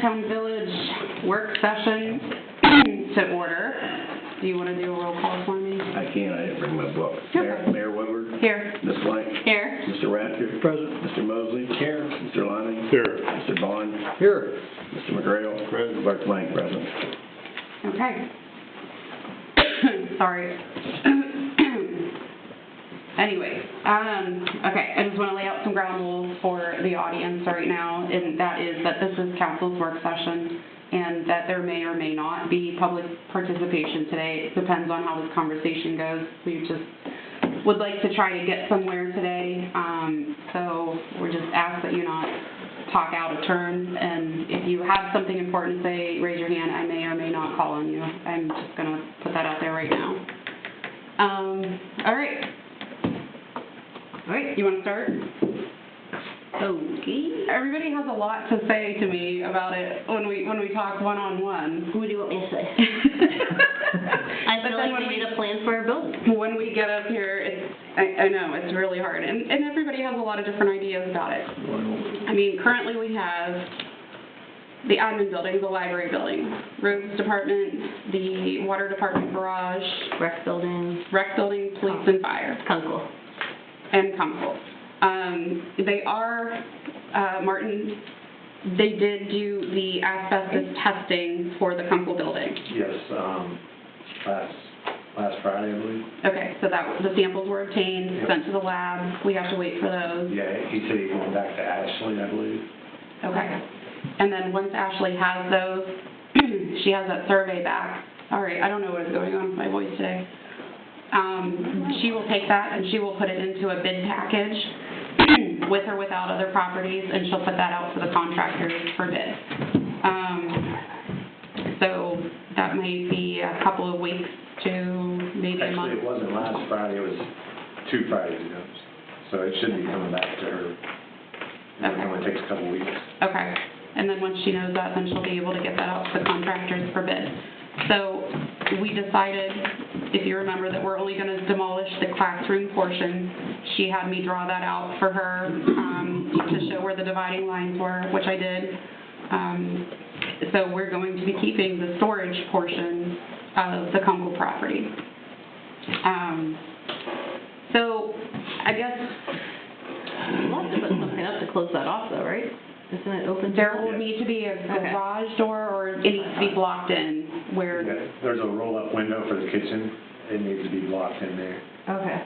Lordstown Village work session to order. Do you want to do a roll call for me? I can. I didn't bring my book. Okay. Mayor Woodward. Here. Ms. Blank. Here. Mr. Radke. Present. Mr. Mosley. Here. Mr. Lonnie. Here. Mr. Bond. Here. Mr. McGrail. Present. Clerk Blank, present. Okay. Sorry. Anyway, okay, I just want to lay out some ground rules for the audience right now, and that is that this is council's work session, and that there may or may not be public participation today. It depends on how this conversation goes. We just would like to try to get somewhere today, so we just ask that you not talk out of turn, and if you have something important to say, raise your hand. I may or may not call on you. I'm just going to put that out there right now. All right. All right, you want to start? Okay. Everybody has a lot to say to me about it when we talk one-on-one. What do you want me to say? I feel like we need a plan for our building. When we get up here, I know, it's really hard. And everybody has a lot of different ideas about it. I mean, currently we have the admin building, the library building, roads department, the water department garage, Rec building. Police and fire. Kunkel. And Kunkel. They are, Martin, they did do the asbestos testing for the Kunkel building. Yes, last Friday, I believe. Okay, so the samples were obtained, Yep. sent to the lab. We have to wait for those. Yeah, he said he went back to Ashley, I believe. Okay. And then once Ashley has those, she has that survey back. Sorry, I don't know what is going on with my voice today. She will take that and she will put it into a bid package with or without other properties, and she'll put that out to the contractors for bid. So that may be a couple of weeks to maybe a month. Actually, it wasn't last Friday, it was 2 Fridays ago. So it should be coming back to her. It only takes a couple weeks. Okay. And then once she knows that, then she'll be able to get that out to the contractors for bid. So we decided, if you remember, that we're only going to demolish the classroom portion. She had me draw that out for her to show where the dividing lines were, which I did. So we're going to be keeping the storage portion of the Kunkel property. So I guess We'll have to put something up to close that off, though, right? Isn't it open? there will need to be a garage door, or it needs to be blocked in where... Yeah, there's a roll-up window for the kitchen. It needs to be blocked in there. Okay.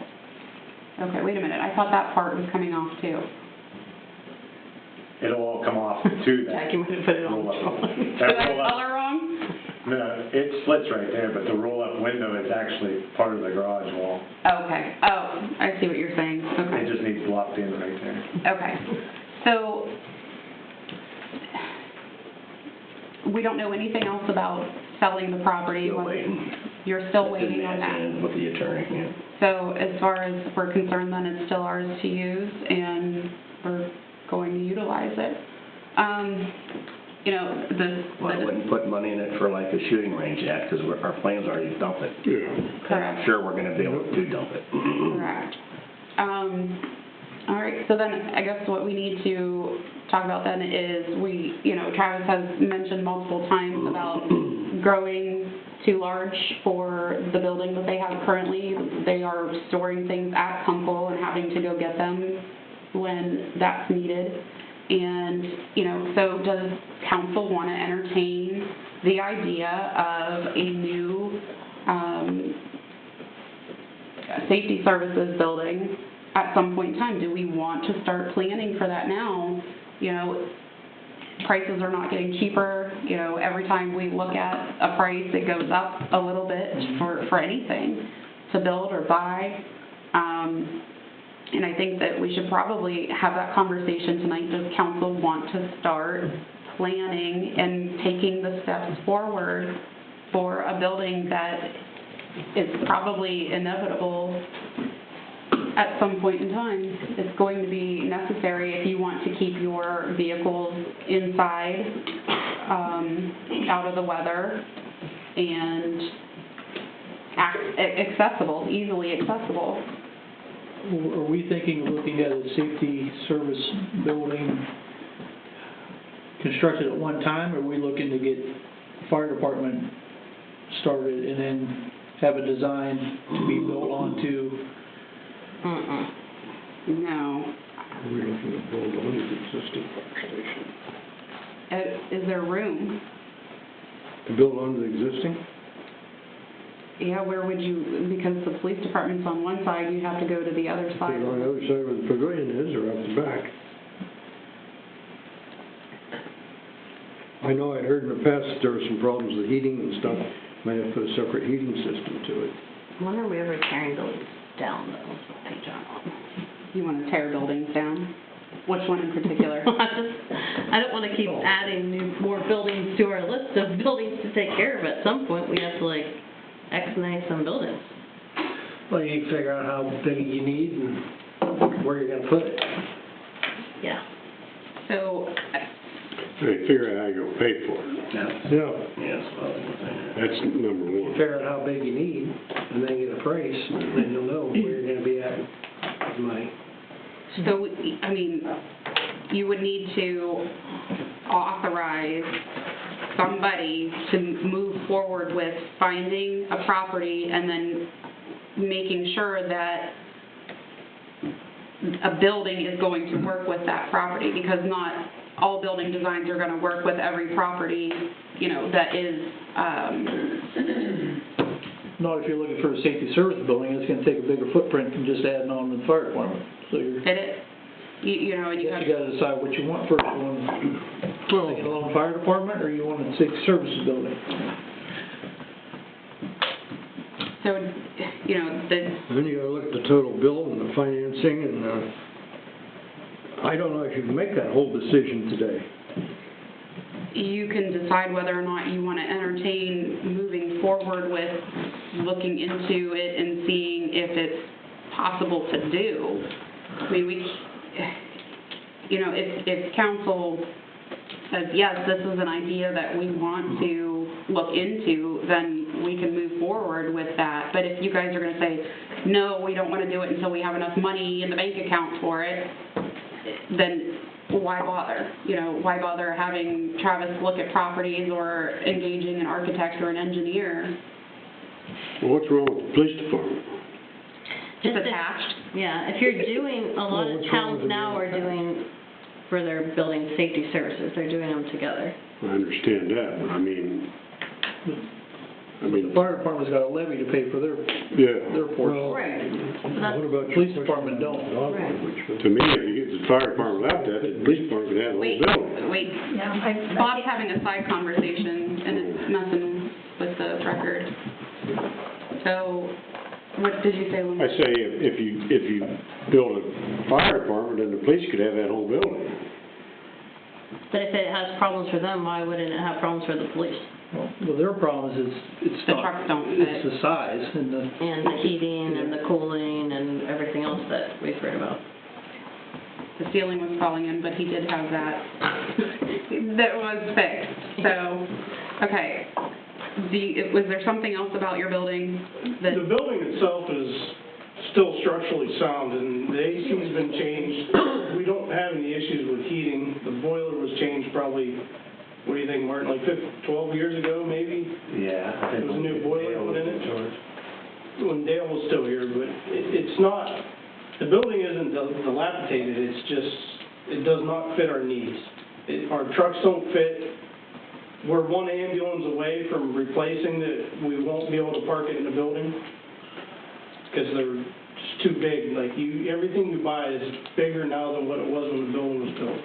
Okay, wait a minute. I thought that part was coming off too. It'll all come off to that. Jackie might have put it on. roll-up. Did That I roll-up, color wrong? no, it splits right there, but the roll-up window is actually part of the garage wall. Okay. Oh, I see what you're saying. It Okay. just needs blocked in right there. Okay. So we don't know anything else about selling the property. Still waiting. You're still It's in waiting on Matt's that. hands with the attorney, yeah. So as far as we're concerned, then it's still ours to use, and we're going to utilize it. You know, Well, I wouldn't put money in it for like a shooting range yet, because our plans are to dump it. Yeah. Correct. I'm sure we're going to be able to dump it. Correct. All right, so then I guess what we need to talk about then is Travis has mentioned multiple times about growing too large for the building that they have currently. They are storing things at Kunkel and having to go get them when that's needed. And, so does council want to entertain the idea of a new safety services building at some point in time? Do we want to start planning for that now? Prices are not getting cheaper. Every time we look at a price, it goes up a little bit for anything to build or buy. And I think that we should probably have that conversation tonight. Does council want to start planning and taking the steps forward for a building that is probably inevitable at some point in time? It's going to be necessary if you want to keep your vehicles inside, out of the weather, and accessible, easily accessible. Are we thinking of looking at a safety service building constructed at one time, or are we looking to get fire department started and then have a design to be built onto? No. We're looking to build on the existing fire station. Is there room? To build on the existing? Yeah, where would you, because the police department's on one side, you'd have to go to the other Put side. it on the other side where the pavilion is, or up the back. I know I'd heard in the past that there were some problems with heating and stuff. Might have to put a separate heating system to it. When are we ever tearing buildings down though? Hey, John. You want to tear buildings down? Which one in particular? I don't want to keep adding more buildings to our list of buildings to take care of. At some point, we have to like X-nay some buildings. Well, you need to figure out how big you need and where you're gonna put it. Yeah. So, Hey, figure out how you're gonna pay for it. Yeah. Yeah. Yes, well, That's number one. Figure out how big you need, and then get a price, and then you'll know where you're gonna be at with money. so, I mean, you would need to authorize somebody to move forward with finding a property and then making sure that a building is going to work with that property, because not all building designs are gonna work with every property, you know, that is, Not if you're looking for a safety service building, it's gonna take a bigger footprint than just adding on to the fire department. So you're, fit it, you know, and you have. you gotta decide what you want first. You want a lone fire department, or you want a safety services building? So, you know, Then you gotta look at the total bill and the financing, and, I don't know if you can make that whole decision today. you can decide whether or not you want to entertain moving forward with looking into it and seeing if it's possible to do. I mean, you know, if council says, yes, this is an idea that we want to look into, then we can move forward with that. But if you guys are going to say, no, we don't want to do it until we have enough money in the bank account for it, then why bother? You know, why bother having Travis look at properties or engaging an architect or an engineer? Well, what's wrong with the police department? It's attached. Yeah, if you're doing, a lot of what's wrong towns with now are doing, for their building safety services, they're doing them together. I understand that, but I mean, The fire department's got a levy to pay for their yeah. portion. Right. What about your Police question department about don't. dog Right. language? To me, if you get the fire deparment without that, the police department could have the whole Wait, building. wait. Bob's having a side conversation, and it's messing with the record. So, what did you say, Lynn? I say, if you build a fire department, then the police could have that whole building. But if it has problems for them, why wouldn't it have problems for the police? Well, their problem is it's The not, trucks don't it's fit. the size and the, And the heating and the cooling and everything else that we've heard about. The ceiling was falling in, but he did have that. That was fixed, so, okay. Was there something else about your building that? The building itself is still structurally sound, and the AC's been changed. We don't have any issues with heating. The boiler was changed probably, what do you think, Martin, like 12 years ago, maybe? Yeah. There was a new boiler put in it. When Dale was still here, but it's not, the building isn't dilapidated, it's just, it does not fit our needs. Our trucks don't fit. We're one ambulance away from replacing that. We won't be able to park it in the building because they're just too big. Like everything you buy is bigger now than what it was when the building was built.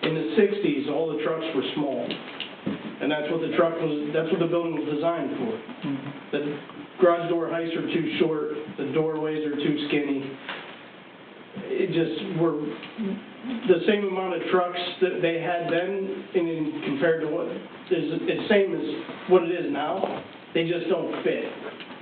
In the 60s, all the trucks were small, and that's what the building was designed for. The garage door heights are too short, the doorways are too skinny. We're the same amount of trucks that they had then, and compared to what it's same as what it is now. They just don't fit.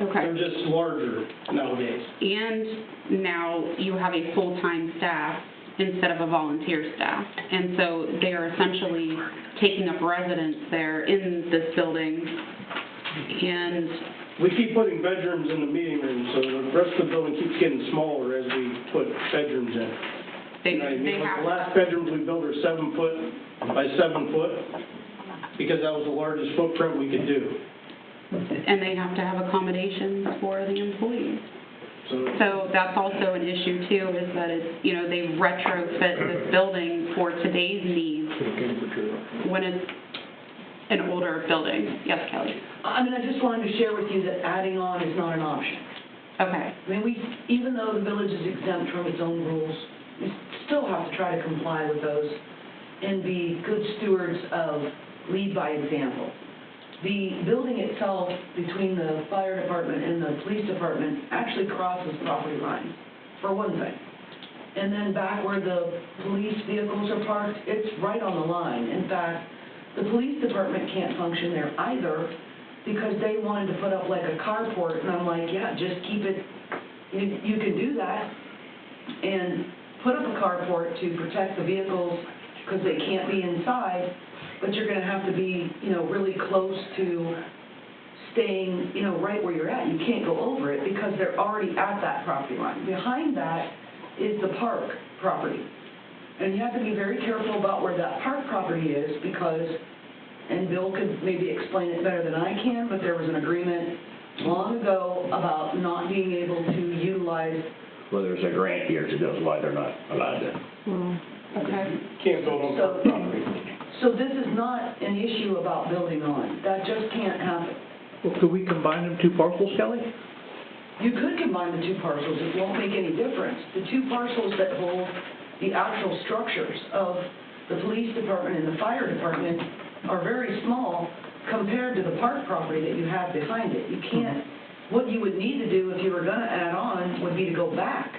Okay. They're just larger nowadays. And now you have a full-time staff instead of a volunteer staff. And so they are essentially taking up residence there in this building. And We keep putting bedrooms in the meeting room, so the rest of the building keeps getting smaller as we put bedrooms in. They, You know what I they mean? Like have the to last have, bedrooms we built are 7 foot by 7 foot, because that was the largest footprint we could do. and they have to have accommodations for the employees. So that's also an issue too, is that it's, you know, they retrofit this building for today's needs when it's an older building. Yes, Kelly? I mean, I just wanted to share with you that adding on is not an option. Okay. I mean, even though the village is exempt from its own rules, we still have to try to comply with those and be good stewards of lead by example. The building itself, between the fire department and the police department, actually crosses property lines, for one thing. And then back where the police vehicles are parked, it's right on the line. In fact, the police department can't function there either, because they wanted to put up like a carport, and I'm like, yeah, just keep it, you can do that, and put up a carport to protect the vehicles, because they can't be inside, but you're gonna have to be, you know, really close to staying, you know, right where you're at. You can't go over it, because they're already at that property line. Behind that is the park property. And you have to be very careful about where that park property is, because, and Bill could maybe explain it better than I can, but there was an agreement long ago about not being able to utilize. Well, there's a grant years ago, why they're not allowed to. Okay. Can't build on park property. So this is not an issue about building on. That just can't happen. Well, could we combine them two parcels, Kelly? You could combine the two parcels, it won't make any difference. The two parcels that hold the actual structures of the police department and the fire department are very small compared to the park property that you have behind it. You can't, what you would need to do if you were gonna add on would be to go back,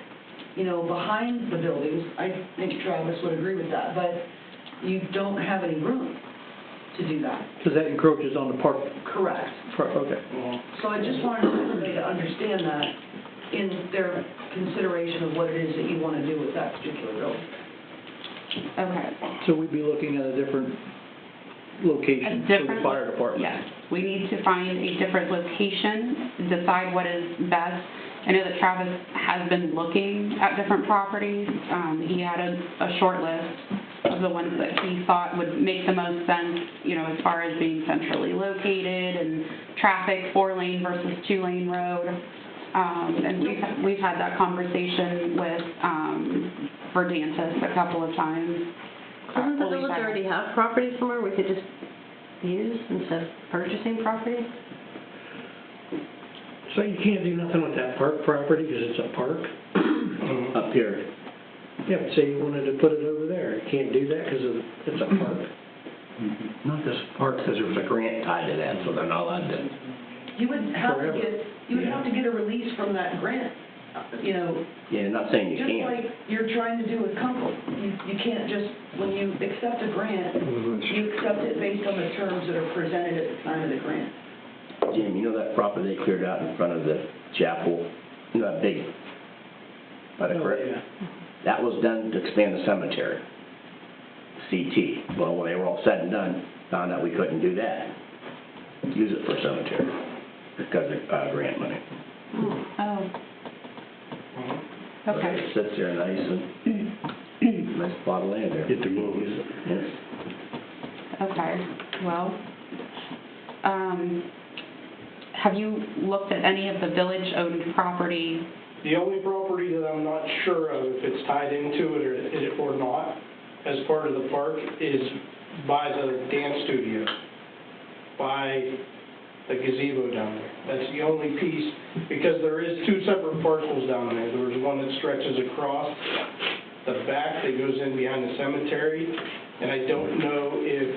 you know, behind the buildings. I think Travis would agree with that, but you don't have any room to do that. Because that encroaches on the park. Correct. Okay. So I just wanted everybody to understand that in their consideration of what it is that you want to do with that particular building. Okay. So we'd be looking at a different A location for the different, fire department. yes, we need to find a different location, decide what is best. I know that Travis has been looking at different properties. He had a short list of the ones that he thought would make the most sense, you know, as far as being centrally located and traffic, 4-lane versus 2-lane road. And we've had that conversation with Verdantis a couple of times. Doesn't the village already have property somewhere we could just use instead of purchasing property? So you can't do nothing with that park property because it's a park? Up here, Yeah, but say you wanted to put it over there, you can't do that because it's a park. not this park, because there was a grant tied to that, so they're not allowed to. You would have to Forever. get a release from that grant, you know, Yeah, not saying you just can't. like you're trying to do with Kunkel. You can't just, when you accept a grant, you accept it based on the terms that are presented at the time of the grant. Jim, you know that property they cleared out in front of the chapel? You know that big, by the creek? That was done to expand the cemetery, CT. Well, when they were all said and done, found out we couldn't do that. Use it for cemetery because of grant money. Oh. But Okay. it sits there nice and nice plot of land there. Get to move. Use it, yes. Okay, well, have you looked at any of the village-owned property? The only property that I'm not sure of if it's tied into it or not, as part of the park, is by the dance studio, by the gazebo down there. That's the only piece, because there is two separate parcels down there. There was one that stretches across the back that goes in behind the cemetery, and I don't know if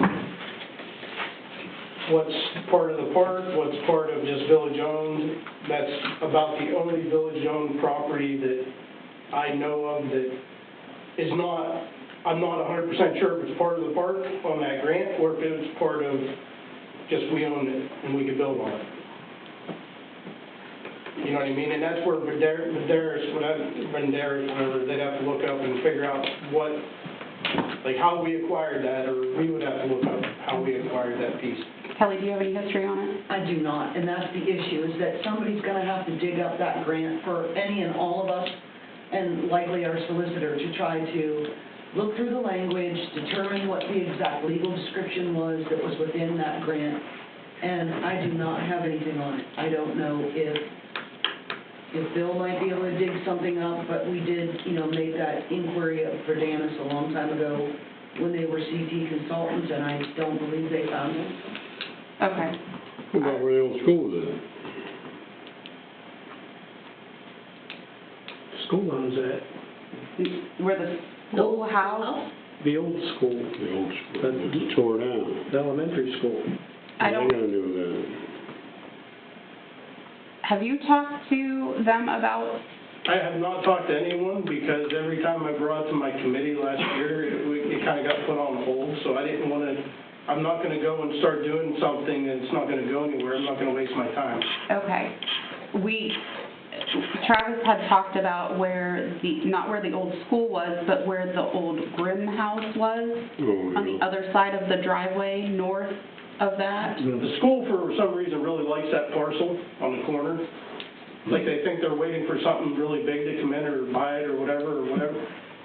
what's part of the park, what's part of just village-owned. That's about the only village-owned property that I know of that is not, I'm not 100% sure if it's part of the park on that grant, or if it was part of just we own it and we could build on it. You know what I mean? And that's where Banderas, whatever, they'd have to look up and figure out what, like how we acquired that, or we would have to look up how we acquired that piece. Kelly, do you have any history on it? I do not, and that's the issue, is that somebody's gonna have to dig up that grant for any and all of us and likely our solicitor, to try to look through the language, determine what the exact legal description was that was within that grant, and I do not have anything on it. I don't know if Bill might be able to dig something up, but we did, make that inquiry of Verdanis a long time ago when they were CT consultants, and I don't believe they found it. Okay. What about where the old school was at? School owns that, Where the school house, the old school, The old school, it was tore down. the elementary school. I What don't, they gonna do with that? have you talked to them about, I have not talked to anyone, because every time I brought it to my committee last year, it kind of got put on hold, so I didn't want to, I'm not going to go and start doing something that's not going to go anywhere. I'm not going to waste my time. okay. Travis had talked about where not where the old school was, but where the old Grimm house was, Oh, on the other side of the driveway, north of that. The school, for some reason, really likes that parcel on the corner. Like they think they're waiting for something really big to come in or buy it or whatever.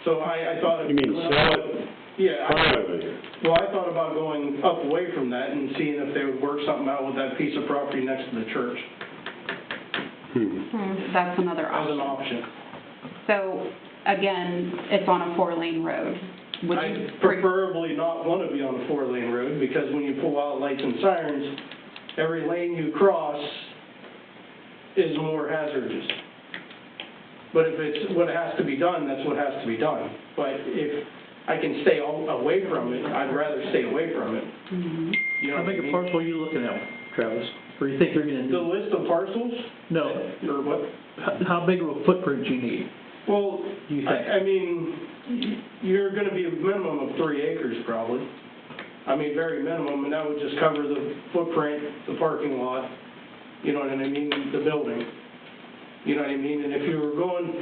So I thought. You mean sell it Yeah. privately? Well, I thought about going up away from that and seeing if they would work something out with that piece of property next to the church That's another as an option. option. So, again, it's on a 4-lane road. Would you I preferably not want to be on a 4-lane road, because when you pull out lights and sirens, every lane you cross is more hazardous. But if it's what has to be done, that's what has to be done. But if I can stay away from it, I'd rather stay away from it. You know How what I big a mean? parcel are you looking at, Travis? Or you think you're gonna The need? list of parcels? No, Or what? how big of a footprint do you need? Well, You think? I mean, you're gonna be a minimum of 3 acres probably. I mean, very minimum, and that would just cover the footprint, the parking lot, you know what I mean, the building. You know what I mean? And if you were going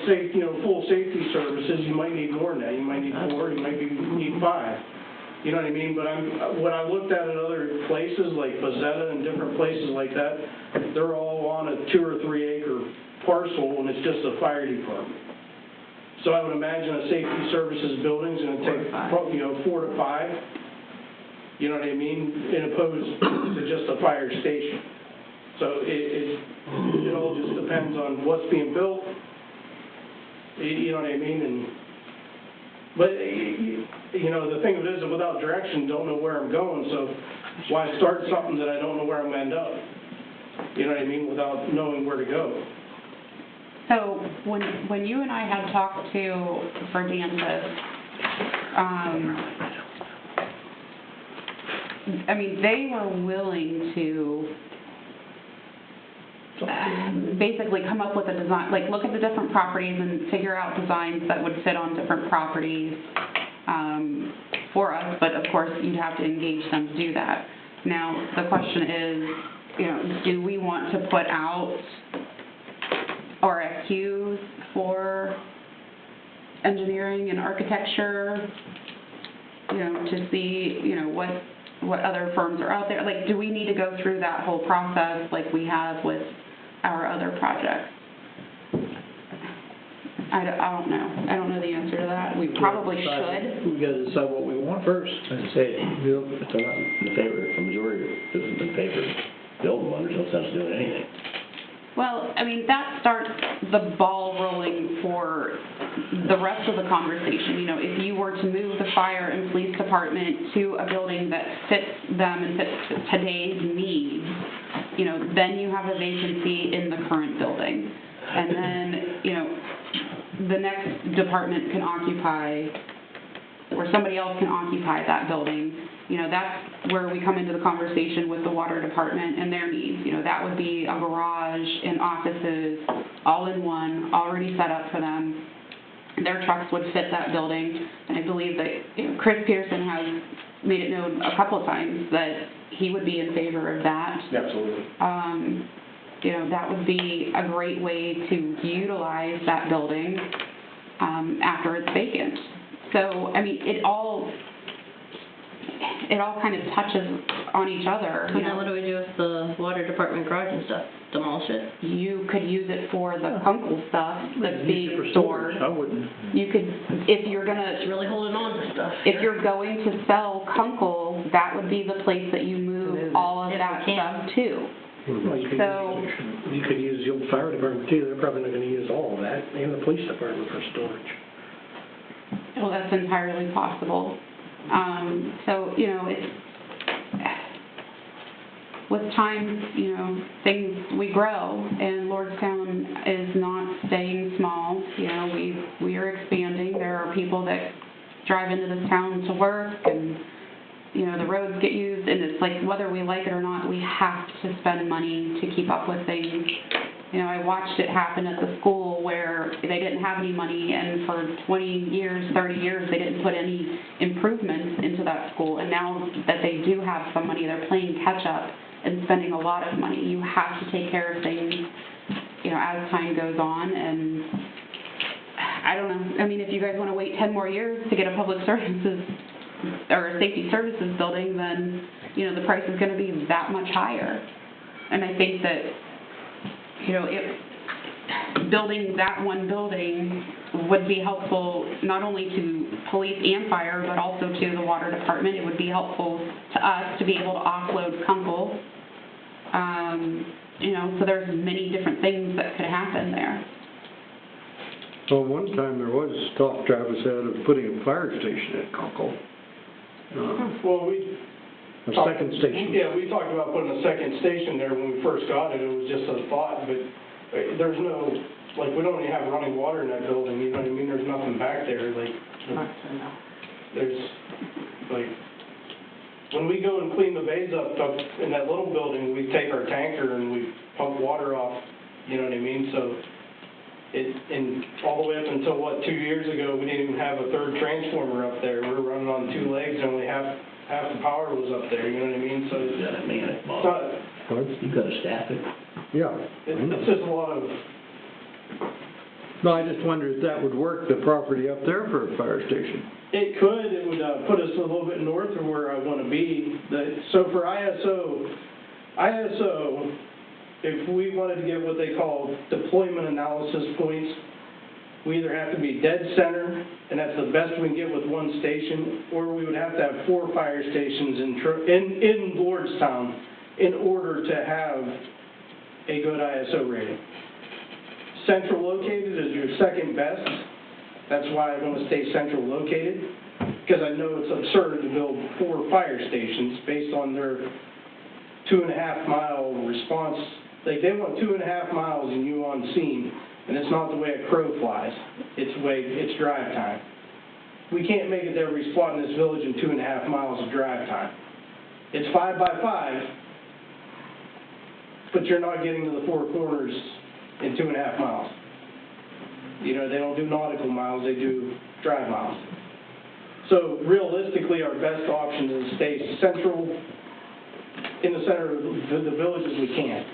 safe, full safety services, you might need more than that. You might need 4, you might need 5. You know what I mean? But when I looked at it other places, like Bezetta and different places like that, they're all on a 2 or 3 acre parcel, and it's just a fire department. So I would imagine a safety services building's gonna take, 4 to 5. You know what I mean? In opposed to just a fire station. So it all just depends on what's being built. You know what I mean? But the thing of it is, without direction, don't know where I'm going, so why start something that I don't know where I'm gonna end up? You know what I mean, without knowing where to go. So, when you and I had talked to Verdantis, they were willing to basically come up with a design, like look at the different properties and figure out designs that would fit on different properties for us, but of course you'd have to engage them to do that. Now, the question is, do we want to put out RFQs for engineering and architecture, to see, what other firms are out there? Like, do we need to go through that whole process like we have with our other projects? I don't know. I don't know the answer to that. We probably should. We gotta decide what we want first. I'd say, if they're not in favor, if the majority isn't in favor, build one, there's no sense doing anything. Well, that starts the ball rolling for the rest of the conversation. If you were to move the fire and police department to a building that fits them and fits today's needs, then you have a vacancy in the current building. And then, the next department can occupy, or somebody else can occupy that building. That's where we come into the conversation with the water department and their needs. That would be a garage and offices, all in one, already set up for them. Their trucks would fit that building. And I believe that Chris Pearson has made it known a couple of times that he would be in favor of that. Absolutely. That would be a great way to utilize that building it all kind of touches on each other, you And then what know. do we do with the water department garage and stuff? Demolish it? You could use it for the kunkel stuff that's being stored. I wouldn't. You could, if you're gonna, It's really holding on to stuff. if you're going to sell kunkel, that would be the place that you move all of If that we can. stuff to. Well, you could use the old fire department too, they're probably not gonna use all of that, and the police department for storage. Well, that's entirely possible. So, you know, it's, with time, you know, we grow, and Lordstown is not staying small. You know, we are expanding. There are people that drive into this town to work, and, you know, the roads get used, and it's like, whether we like it or not, we have to spend money to keep up with things. You know, I watched it happen at the school where they didn't have any money, and for 20 years, 30 years, they didn't put any improvements into that school. And now that they do have some money, they're playing catch-up and spending a lot of money. You have to take care of things, you know, as time goes on. And I don't know, I mean, if you guys want to wait 10 more years to get a public services or a safety services building, then, you know, the price is going to be that much higher. And I think that, you know, building that one building would be helpful not only to police and fire, but also to the water department. It would be helpful to us to be able to offload kunkel. You know, so there's many different things that could happen there. Well, one time there was talk, Travis said, of putting a fire station at Conkle. Well, we A talked- second station. Yeah, we talked about putting a second station there when we first got it. It was just a thought, but there's no, like, we don't even have running water in that building, you know what I mean? There's nothing back there, like, there's, like, when we go and clean the bays up in that little building, we take our tanker and we pump water off, you know what I mean? So and all the way up until, 2 years ago, we didn't even have a third transformer up there. We were running on 2 legs, and only half the power was up there, you know what I mean? So You gotta man it, it's Bob. not, What? You gotta staff it. Yeah. I know. it's just a lot of, No, I just wondered if that would work, the property up there for a fire station. it would put us a little bit north of where I want to be. So for ISO, if we wanted to get what they call deployment analysis points, we either have to be dead center, and that's the best we can get with one station, or we would have to have 4 fire stations in Lordstown in order to have a good ISO rating. Central located is your second best. That's why I want to stay central located, because I know it's absurd to build 4 fire stations based on their 2.5 mile response. Like, they want 2.5 miles and you on scene, and it's not the way a crow flies. It's drive time. We can't make it to every spot in this village in 2.5 miles of drive time. It's 5 by 5, but you're not getting to the 4 corners in 2.5 miles. You know, they don't do nautical miles, they do drive miles. So realistically, our best option is to stay central, in the center of the village as we can.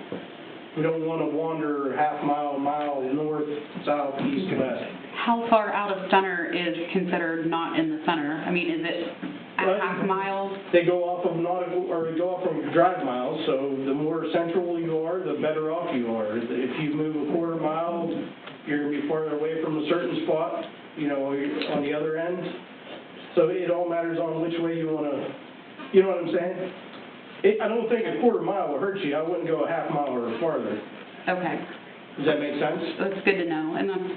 We don't want to wander half mile, north, south, east, west. How far out of center is considered not in the center? I mean, is it a half mile? They go off of nautical, or they go off from drive miles, so the more central you are, the better off you are. If you move a 1/4 mile, you're going to be farther away from a certain spot, you know, on the other end. So it all matters on which way you want to, you know what I'm saying? I don't think a 1/4 mile will hurt you. I wouldn't go a half mile or farther. Okay. Does that make sense? That's good to know, and that's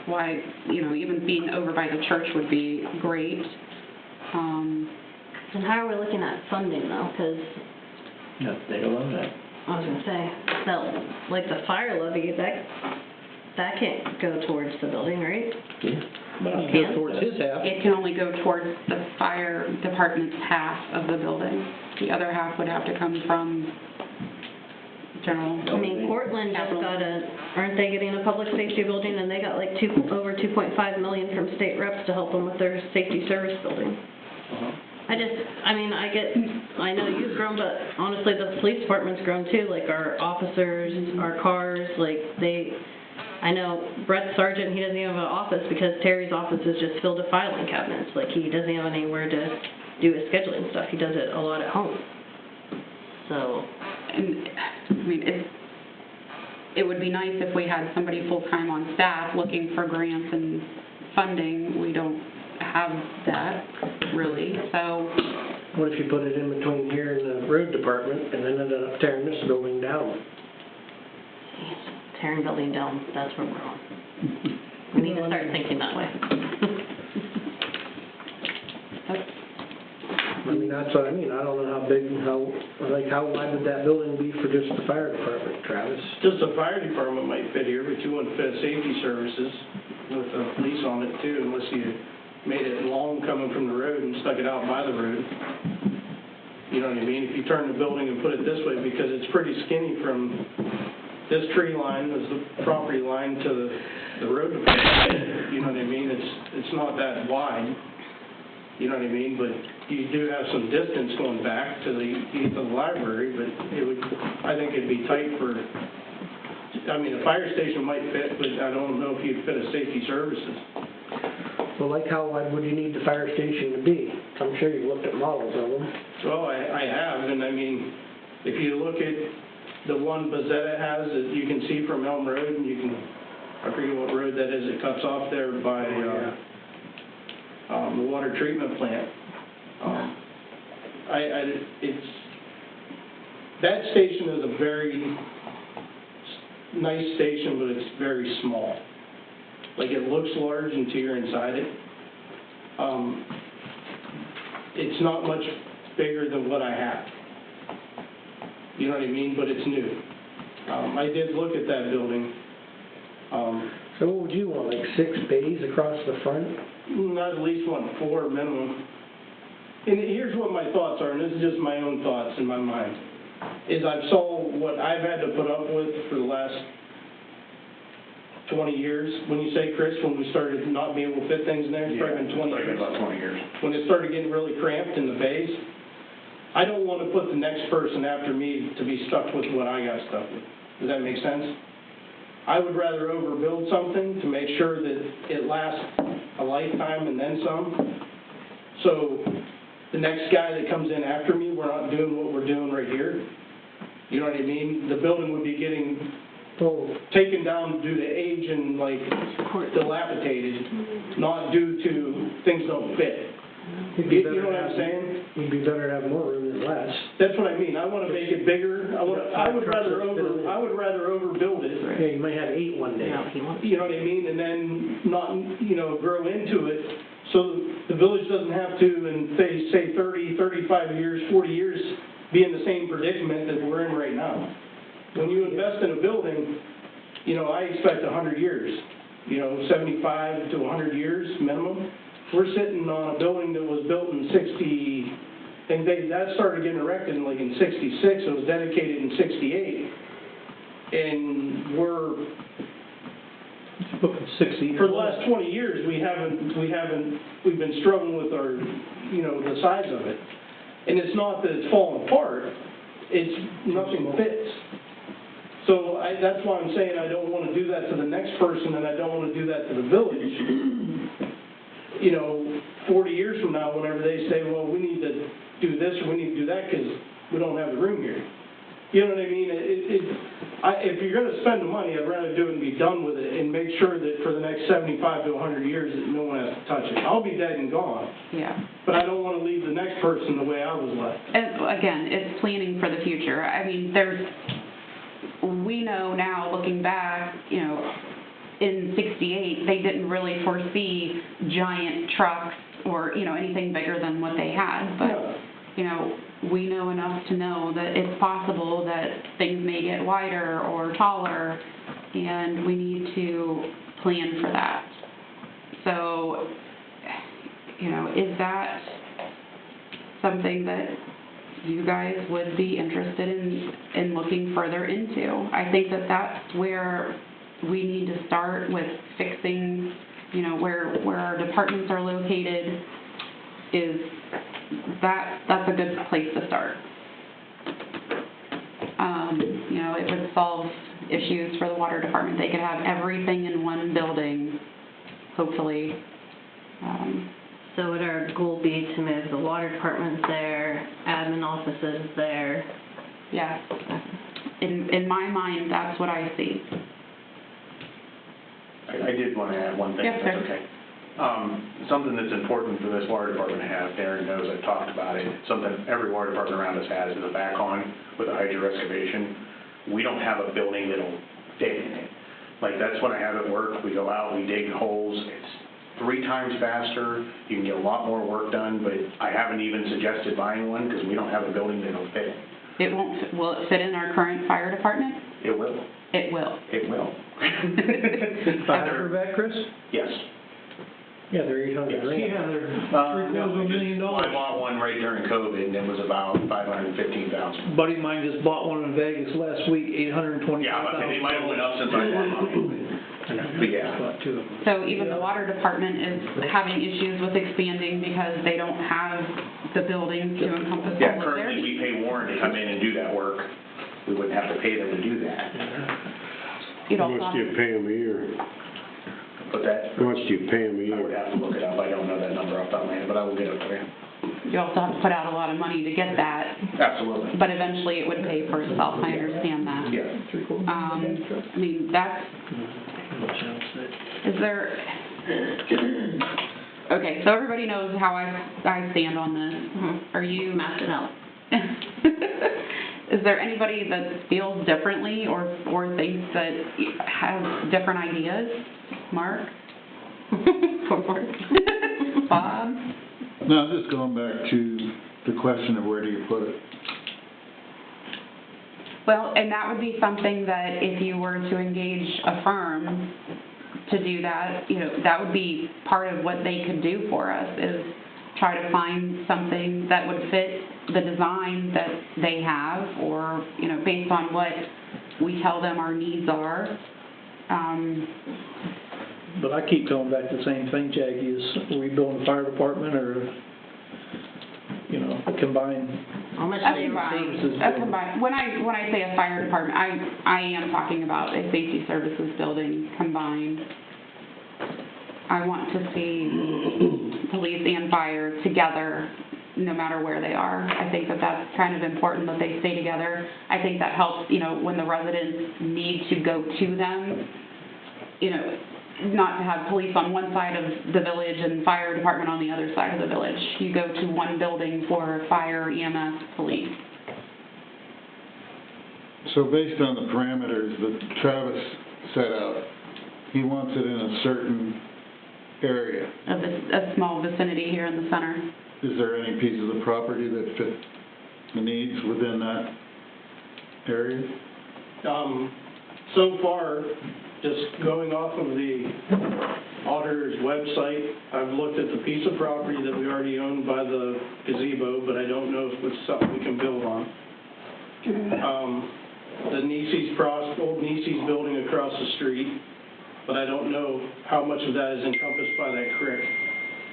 why, you know, even being over by the church would be great. And how are we looking at funding though? Because Yeah, they don't love that. I was gonna say, that, like the fire levy, that can't go towards the building, right? Yeah. But I Can? Towards his half. It can only go towards the fire department's half of the building. The other half would have to come from general. I mean, Cortland just Capital. aren't they getting a public safety building, and they got like over 2.5 million from state reps to help them with their safety service building? I know you've grown, but honestly, the police department's grown too, like our officers, our cars, like I know Brett Sargent, he doesn't even have an office because Terry's office is just filled with filing cabinets, like he doesn't have anywhere to do his scheduling stuff. He does it a lot at home. So, And, I mean, it would be nice if we had somebody full-time on staff looking for grants and funding. We don't have that, really, so, What if you put it in between here and the road department and then ended up tearing this building down? tearing building down, that's where we're on. We need to start thinking that way. I mean, that's what I mean, I don't know how big, how wide would that building be for just the fire department, Travis? Just the fire department might fit here, but you wouldn't fit safety services with the police on it too, unless you made it long coming from the road and stuck it out by the road. You know what I mean? If you turn the building and put it this way, because it's pretty skinny from this tree line, is the property line to the road department. You know what I mean? It's not that wide. You know what I mean? But you do have some distance going back to the library, but I think it'd be tight for, I mean, a fire station might fit, but I don't know if you'd fit a safety services. Well, like how wide would you need the fire station to be? I'm sure you looked at models of them. Well, I have, and I mean, if you look at the one Bezetta has, that you can see from Elm Road, and you can, I forget what road that is, it cuts off there by, the water treatment plant. That station is a very nice station, but it's very small. Like, it looks large until you're inside it. It's not much bigger than what I have. You know what I mean? But it's new. I did look at that building. So what would you want, like 6 bays across the front? I at least want 4 minimum. And here's what my thoughts are, and this is just my own thoughts in my mind, is I've saw what I've had to put up with for the last 20 years. When you say, Chris, when we started not being able to fit things in there, it's probably been 20 years. About 20 years. When it started getting really cramped in the bays, I don't want to put the next person after me to be stuck with what I got stuck with. Does that make sense? I would rather overbuild something to make sure that it lasts a lifetime and then some. So the next guy that comes in after me, we're not doing what we're doing right here. You know what I mean? The building would be getting taken down due to age and like dilapidated, not due to things don't fit. You know what I'm saying? It'd be better to have more room than less. That's what I mean. I want to make it bigger. I would rather overbuild it. Yeah, you might have 8 one day. You know what I mean? And then not, grow into it, so the village doesn't have to, in say 30, 35 years, 40 years, be in the same predicament that we're in right now. When you invest in a building, I expect 100 years, 75 to 100 years minimum. We're sitting on a building that was built in 60, and that started getting erected in 66, it was dedicated in 68. And for the last 20 years, we've been struggling with our, the size of it. And it's not that it's falling apart, it's nothing fits. So that's why I'm saying I don't want to do that to the next person, and I don't want to do that to the village. 40 years from now, whenever they say, well, we need to do this or we need to do that because we don't have the room here. You know what I mean? If you're going to spend the money, I'd rather do it and be done with it and make sure that for the next 75 to 100 years that no one has to touch it. I'll be dead and gone. yeah. But I don't want to leave the next person the way I was left. And again, it's planning for the future. I mean, we know now, looking back, in 68, they didn't really foresee giant trucks or, anything bigger than what they had. But, we know enough to know that it's possible that things may get wider or taller, and we need to plan for that. So, is that something that you guys would be interested in looking further into? I think that that's where we need to start with fixing, where our departments are located. That's a good place to start. It would solve issues for the water department. They could have everything in one building, hopefully. So would our goal be to move the water department there, admin offices there? Yes. In my mind, that's what I see. I did want to add one thing, Yes, if that's sir. okay. Something that's important for this water department to have, Darren knows I've talked about it, something every water department around us has, is a back on with a hydro excavation. We don't have a building that'll fit in it. Like, that's when I have it work, we go out, we dig holes, it's 3 times faster, you can get a lot more work done, but I haven't even suggested buying one, because we don't have a building that'll fit. It won't, will it fit in our current fire department? It will. It will. It will. Fiber back, Chris? Yes. Yeah, they're 800 grand. Yeah, they're No, $750,000. I bought one right during COVID, and it was about $515,000. Buddy of mine just bought one in Vegas last week, $825,000. Yeah, but they might have went up since I bought mine. But yeah. Bought 2 of them. So even the water department is having issues with expanding because they don't have the building to encompass Yeah, all of their currently we needs. pay Warren to come in and do that work. We wouldn't have to pay them to do that. You'd How also much have do you pay them a year? But that, How much do you pay them a I would year? have to look it up. I don't know that number off the top of my head, but I will get it for you. you also have to put out a lot of money to get that, Absolutely. but eventually it would pay for itself, I understand that. Yeah. I mean, that's, is there, okay, so everybody knows how I stand on this. Are you, Map it out. is there anybody that feels differently or thinks that has different ideas? Mark? Bob? No, I'm just going back to the question of where do you put it? Well, and that would be something that if you were to engage a firm to do that, you know, that would be part of what they could do for us, is try to find something that would fit the design that they have, or, you know, based on what we tell them our needs are. But I keep going back to the same thing, Jackie, is rebuilding the fire department or, you know, a combined. How much A do you combined, services a combined, when I say a fire department, I am talking about a safety services building combined. I want to see police and fire together, no matter where they are. I think that that's kind of important that they stay together. I think that helps, you know, when the residents need to go to them, you know, not to have police on one side of the village and fire department on the other side of the village. You go to one building for fire, EMS, police. So based on the parameters that Travis set out, he wants it in a certain area. A small vicinity here in the center. Is there any pieces of property that fit the needs within that area? So far, just going off of the auditor's website, I've looked at the piece of property that we already own by the gazebo, but I don't know if it's something we can build on. The old Nieces building across the street, but I don't know how much of that is encompassed by that creek,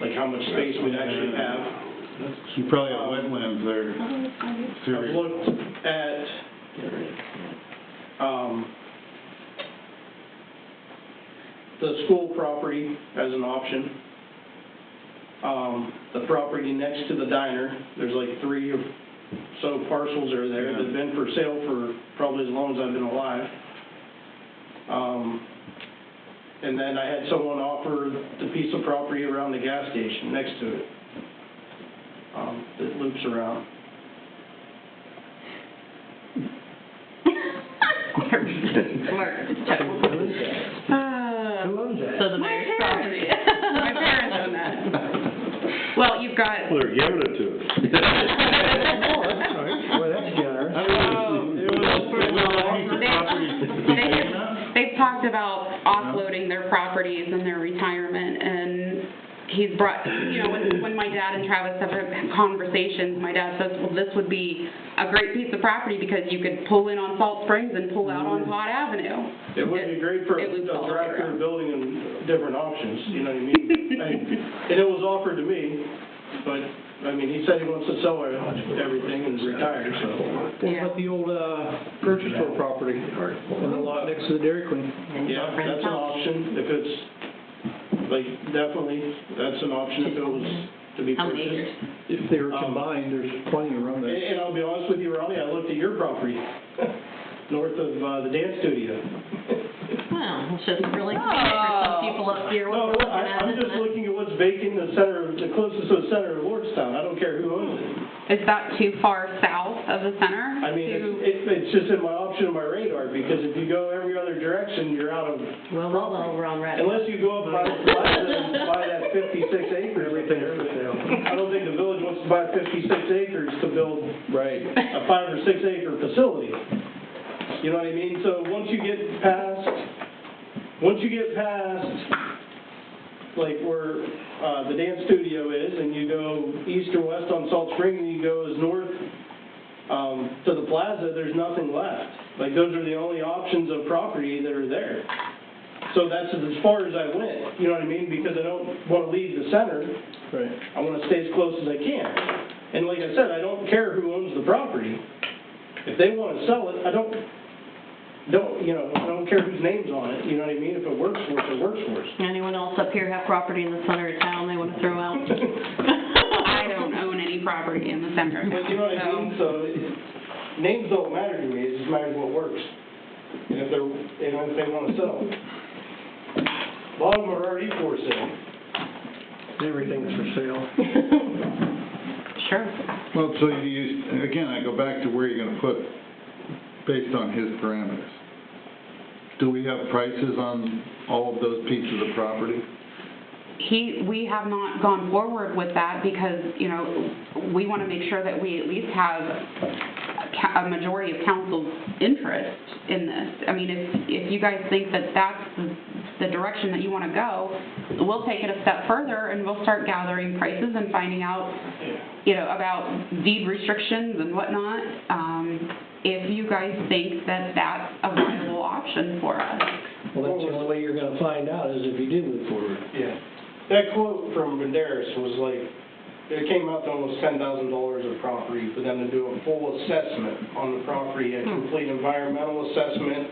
like how much space we'd actually have. You probably have wetlands there. I've looked at, the school property as an option. The property next to the diner, there's like 3 or so parcels are there that have been for sale for probably as long as I've been alive. And then I had someone offer the piece of property around the gas station next to it, that loops around. Mark, check. Who owns that? So the mayor's property. My parents own that. Well, you've got, Well, they're giving it to us. Oh, that's right. Well, that's generous. they've talked about offloading their properties and their retirement, and he's brought, you know, when my dad and Travis have had conversations, my dad says, well, this would be a great piece of property because you could pull in on Salt Springs and pull out on Todd Avenue. It would be great for a It loops all the way director around. building and different options, you know what I mean? And it was offered to me, but, I mean, he said he wants to sell everything and retire, so. What about the old grocery store property on the lot next to the Dairy Queen? Yeah, that's an option, if it's, like, definitely, that's an option if it was to be How many purchased. acres? If they were combined, there's plenty of room there. And I'll be honest with you, Ronnie, I looked at your property, north of the dance studio. Well, it's just really convenient for some people up here, what No, we're looking at, I'm just isn't it? looking at what's vacant in the center, the closest to the center of Lordstown. I don't care who owns it. Is that too far south of the center? I mean, to- it's just in my option on my radar, because if you go every other direction, you're out of Well, we're on red. unless you go up by the plaza and buy that 56 acres. Everything's for sale. I don't think the village wants to buy 56 acres to build Right. a 5 or 6 acre facility. You know what I mean? So once you get past, like where, the dance studio is, and you go east or west on Salt Spring, and you go as north, to the plaza, there's nothing left. Like, those are the only options of property that are there. So that's as far as I went, you know what I mean? Because I don't want to leave the center. Right. I want to stay as close as I can. And like I said, I don't care who owns the property. If they want to sell it, I don't care whose name's on it, you know what I mean? If it works for us, it works for us. Anyone else up here have property in the center of town they want to throw out? I don't own any property in the center. But you know what I mean? So names don't matter to me, it just matters what works. And if if they want to sell. A lot of them are already for sale. Everything's for sale. Sure. Well, so again, I go back to where you're gonna put, based on his parameters. Do we have prices on all of those pieces of property? We have not gone forward with that because, we want to make sure that we at least have a majority of council's interest in this. I mean, if you guys think that that's the direction that you want to go, we'll take it a step further and we'll start gathering prices and finding out, about deed restrictions and whatnot, if you guys think that that's a viable option for us. Well, that's the only way you're gonna find out is if you do move forward. Yeah. That quote from Banderas was like, it came out to almost $10,000 of property for them to do a full assessment on the property, a complete environmental assessment,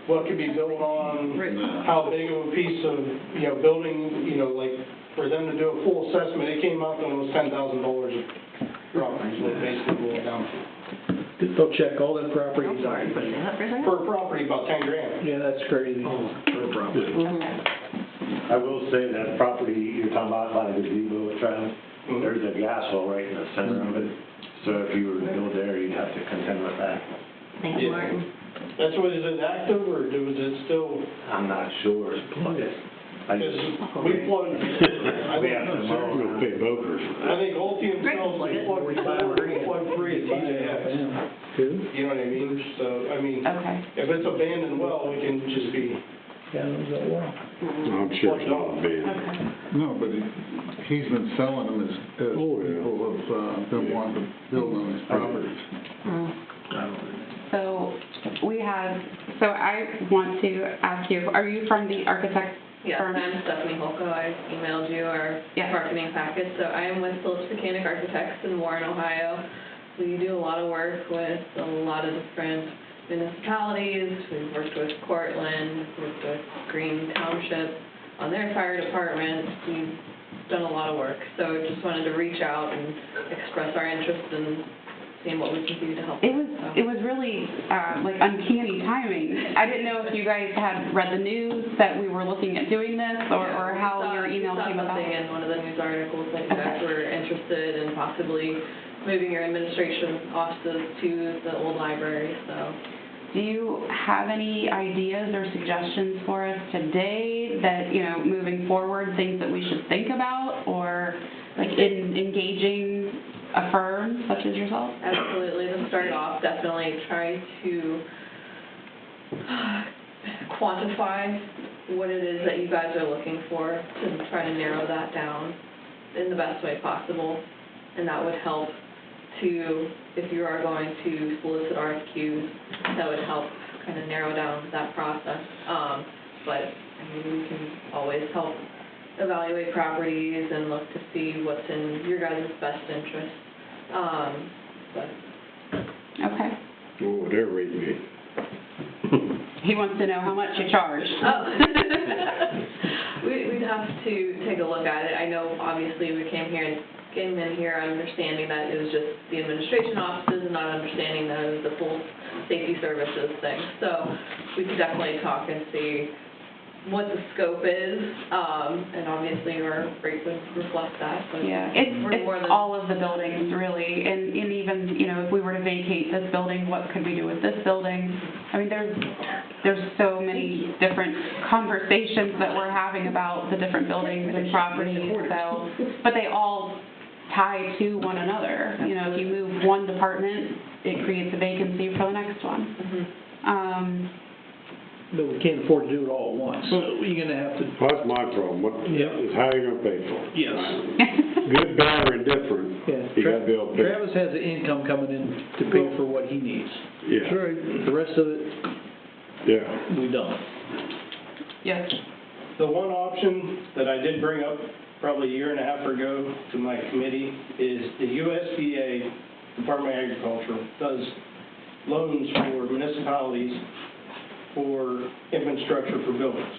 what could be built on, how big of a piece of, building, like, for them to do a full assessment, it came out to almost $10,000 of property, is what it basically boiled down to. They'll check all that property. I'm sorry, but is that for a second? Per property, about 10 grand. Yeah, that's crazy. For a property. I will say that property you're talking about by the gazebo, Travis, there's a gas hole right in the center of it. So if you were to build there, you'd have to contend with that. Thank you, Martin. That's what, is it active, or is it still? I'm not sure. I Because just, we plugged, we have to mow. We'll pay brokers. I think Ultium sells, we plugged 4, plug 3 at TJX. Who? You know what I mean? So, I mean, Okay. if it's abandoned well, we can just be Yeah, there's that well. I'm sure it's not bad. No, but he's been selling them as people have been wanting to build on his properties. So I want to ask you, are you from the architect Yes, firm? I'm Stephanie Holko. I emailed you our Yes. marketing packet. So I am with Phillips Mechanic Architects in Warren, Ohio. We do a lot of work with a lot of different municipalities. We've worked with Cortland, worked with Green Township on their fire department. We've done a lot of work. So just wanted to reach out and express our interest in seeing what we can do to help. It was really like uncanny timing. I didn't know if you guys had read the news that we were looking at doing this, or how your email came about. We saw something in one of the news articles that you guys were interested in possibly moving your administration offices to the old library, so. Do you have any ideas or suggestions for us today that, moving forward, things that we should think about, or like in engaging a firm such as yourself? Absolutely. To start off, definitely try to quantify what it is that you guys are looking for to try to narrow that down in the best way possible. And that would help to, if you are going to solicit RFQs, that would help kind of narrow down that process. But, we can always help evaluate properties and look to see what's in your guys' best interest. Okay. Well, whatever it may. He wants to know how much you charge. Oh. We'd have to take a look at it. I know, obviously, we came in here understanding that it was just the administration offices and not understanding that it was the full safety services thing. So we could definitely talk and see what the scope is, and obviously our rate would reflect that, but Yeah, we're more it's than... all of the buildings, really, and even, you know, if we were to vacate this building, what could we do with this building? I mean, there's so many different conversations that we're having about the different buildings and properties, so, but they all tie to one another. You know, if you move one department, it creates a vacancy for the next one. But we can't afford to do it all at once, so you're gonna have to, That's my problem, Yeah. is how you gonna pay for it. yes. Good, bad, or indifferent, Yeah. you gotta be able to pay. Travis has the income coming in to pay for what he needs. Yeah, The rest of it, yeah. we don't. Yes. The one option that I did bring up probably a year and a half ago to my committee is the USDA, Department of Agriculture, does loans for municipalities for infrastructure for buildings.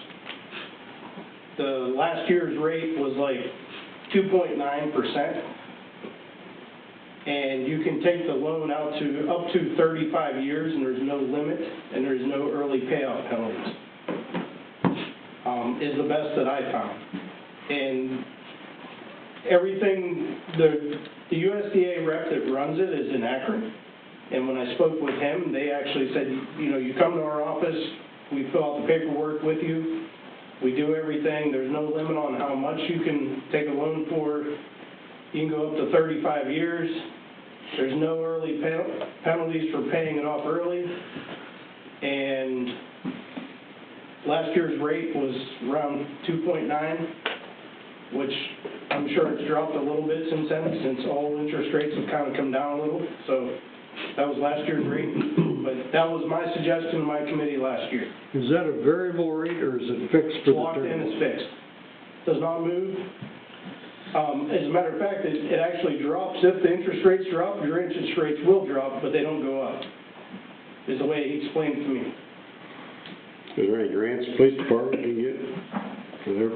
The last year's rate was like 2.9%. And you can take the loan out to up to 35 years, and there's no limit, and there's no early payoff penalties. Is the best that I found. And everything, the USDA rep that runs it is in Akron. And when I spoke with him, they actually said, you know, you come to our office, we fill out the paperwork with you, we do everything, there's no limit on how much you can take a loan for. You can go up to 35 years. There's no early penalties for paying it off early. And last year's rate was around 2.9, which I'm sure it's dropped a little bit since then, since all interest rates have kind of come down a little. So that was last year's rate, but that was my suggestion to my committee last year. Is that a variable rate, or is it fixed for the Locked in, term? it's fixed. Does not move. As a matter of fact, it actually drops. If the interest rates drop, your interest rates will drop, but they don't go up, is the way he explained it to me. Is there any grants the police department can get for their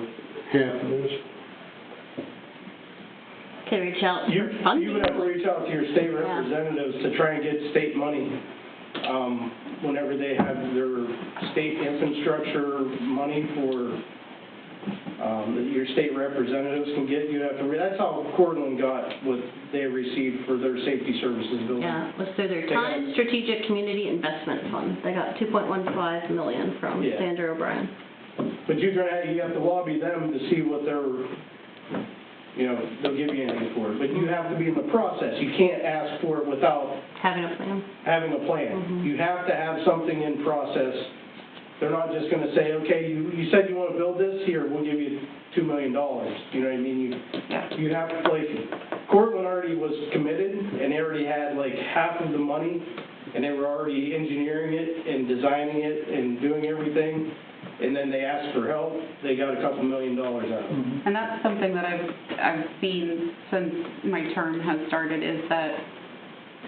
half of this? Can reach out You for funding. would have to reach out to your state representatives to try and get state money. Whenever they have their state infrastructure money for, that your state representatives can get, you have to, that's how Cortland got what they received for their safety services building. Yeah, it was through their Time Strategic Community Investment Fund. They got $2.15 million from Yeah. Sandra O'Brien. But you have to lobby them to see what they're, you know, they'll give you anything for it. But you have to be in the process. You can't ask for it without Having a plan. having a plan. You have to have something in process. They're not just gonna say, okay, you said you wanna build this, here, we'll give you $2 million. You know what I mean? You have to, like, Cortland already was committed, and they already had like half of the money, and they were already engineering it and designing it and doing everything. And then they asked for help, they got a couple $1 million out of it. And that's something that I've seen since my term has started, is that,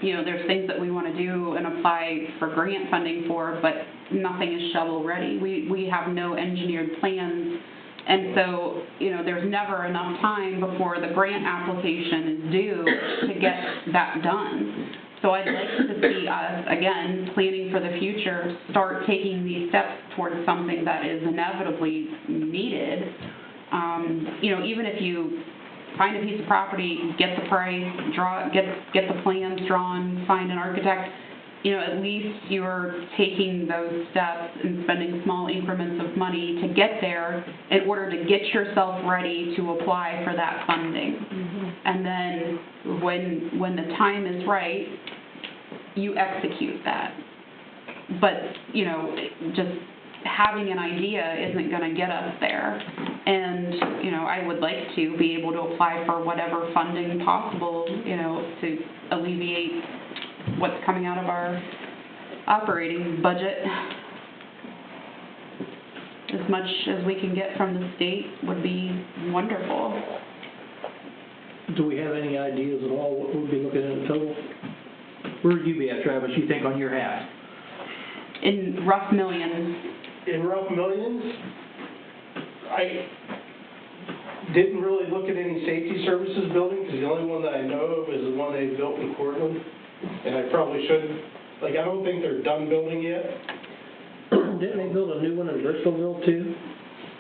you know, there's things that we want to do and apply for grant funding for, but nothing is shovel-ready. We have no engineered plans, and so, you know, there's never enough time before the grant application is due to get that done. So I'd like to see us, again, planning for the future, start taking these steps towards something that is inevitably needed. You know, even if you find a piece of property, get the price, get the plans drawn, find an architect, you know, at least you're taking those steps and spending small increments of money to get there in order to get yourself ready to apply for that funding. And then when the time is right, you execute that. But, you know, just having an idea isn't going to get us there. And, you know, I would like to be able to apply for whatever funding possible, you know, to alleviate what's coming out of our operating budget. As much as we can get from the state would be wonderful. Do we have any ideas at all what we'd be looking at in total? Where would you be at, Travis, you think, on your half? In rough millions. In rough millions, I didn't really look at any safety services building, because the only one that I know of is the one they built in Cortland, and I probably should, like, I don't think they're done building yet. Didn't they build a new one in Bristolville too?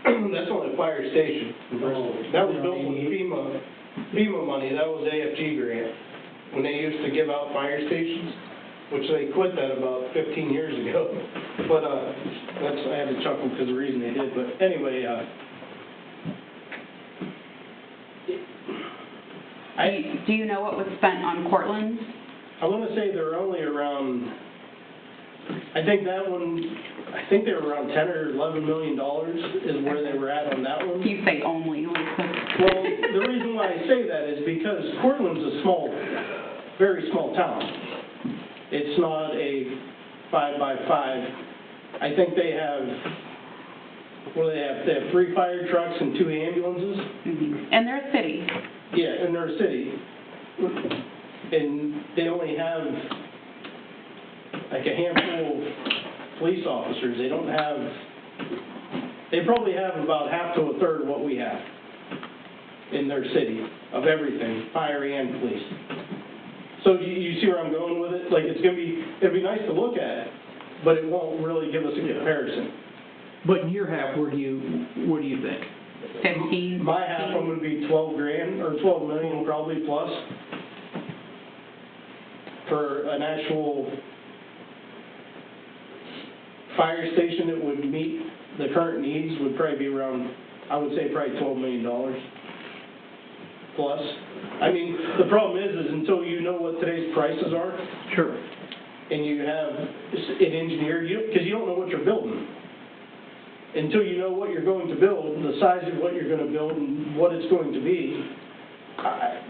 That's only a fire station in Bristol. That was built with FEMA money, that was AFG grant, when they used to give out fire stations, which they quit that about 15 years ago. But, I had to chuckle because of the reason they did, but anyway, Do you know what was spent on Cortland? I want to say they're only around, I think that one, I think they were around 10 or 11 million dollars is where they were at on that one. You say only, Lisa. Well, the reason why I say that is because Cortland's a small, very small town. It's not a 5x5. I think they have, what do they have? They have 3 fire trucks and 2 ambulances. Mm-hmm. And they're a city. Yeah, in their city. And they only have like a handful of police officers. They don't have, they probably have about half to a third of what we have in their city of everything, fire and police. So you see where I'm going with it? Like, it's gonna be, it'd be nice to look at, but it won't really give us a comparison. But in your half, what do you think? 15. My half one would be 12 grand, or 12 million probably plus. For an actual fire station that would meet the current needs would probably be around, I would say probably $12 million plus. I mean, the problem is until you know what today's prices are. Sure. And you have it engineered, because you don't know what you're building. Until you know what you're going to build, and the size of what you're going to build, and what it's going to be, I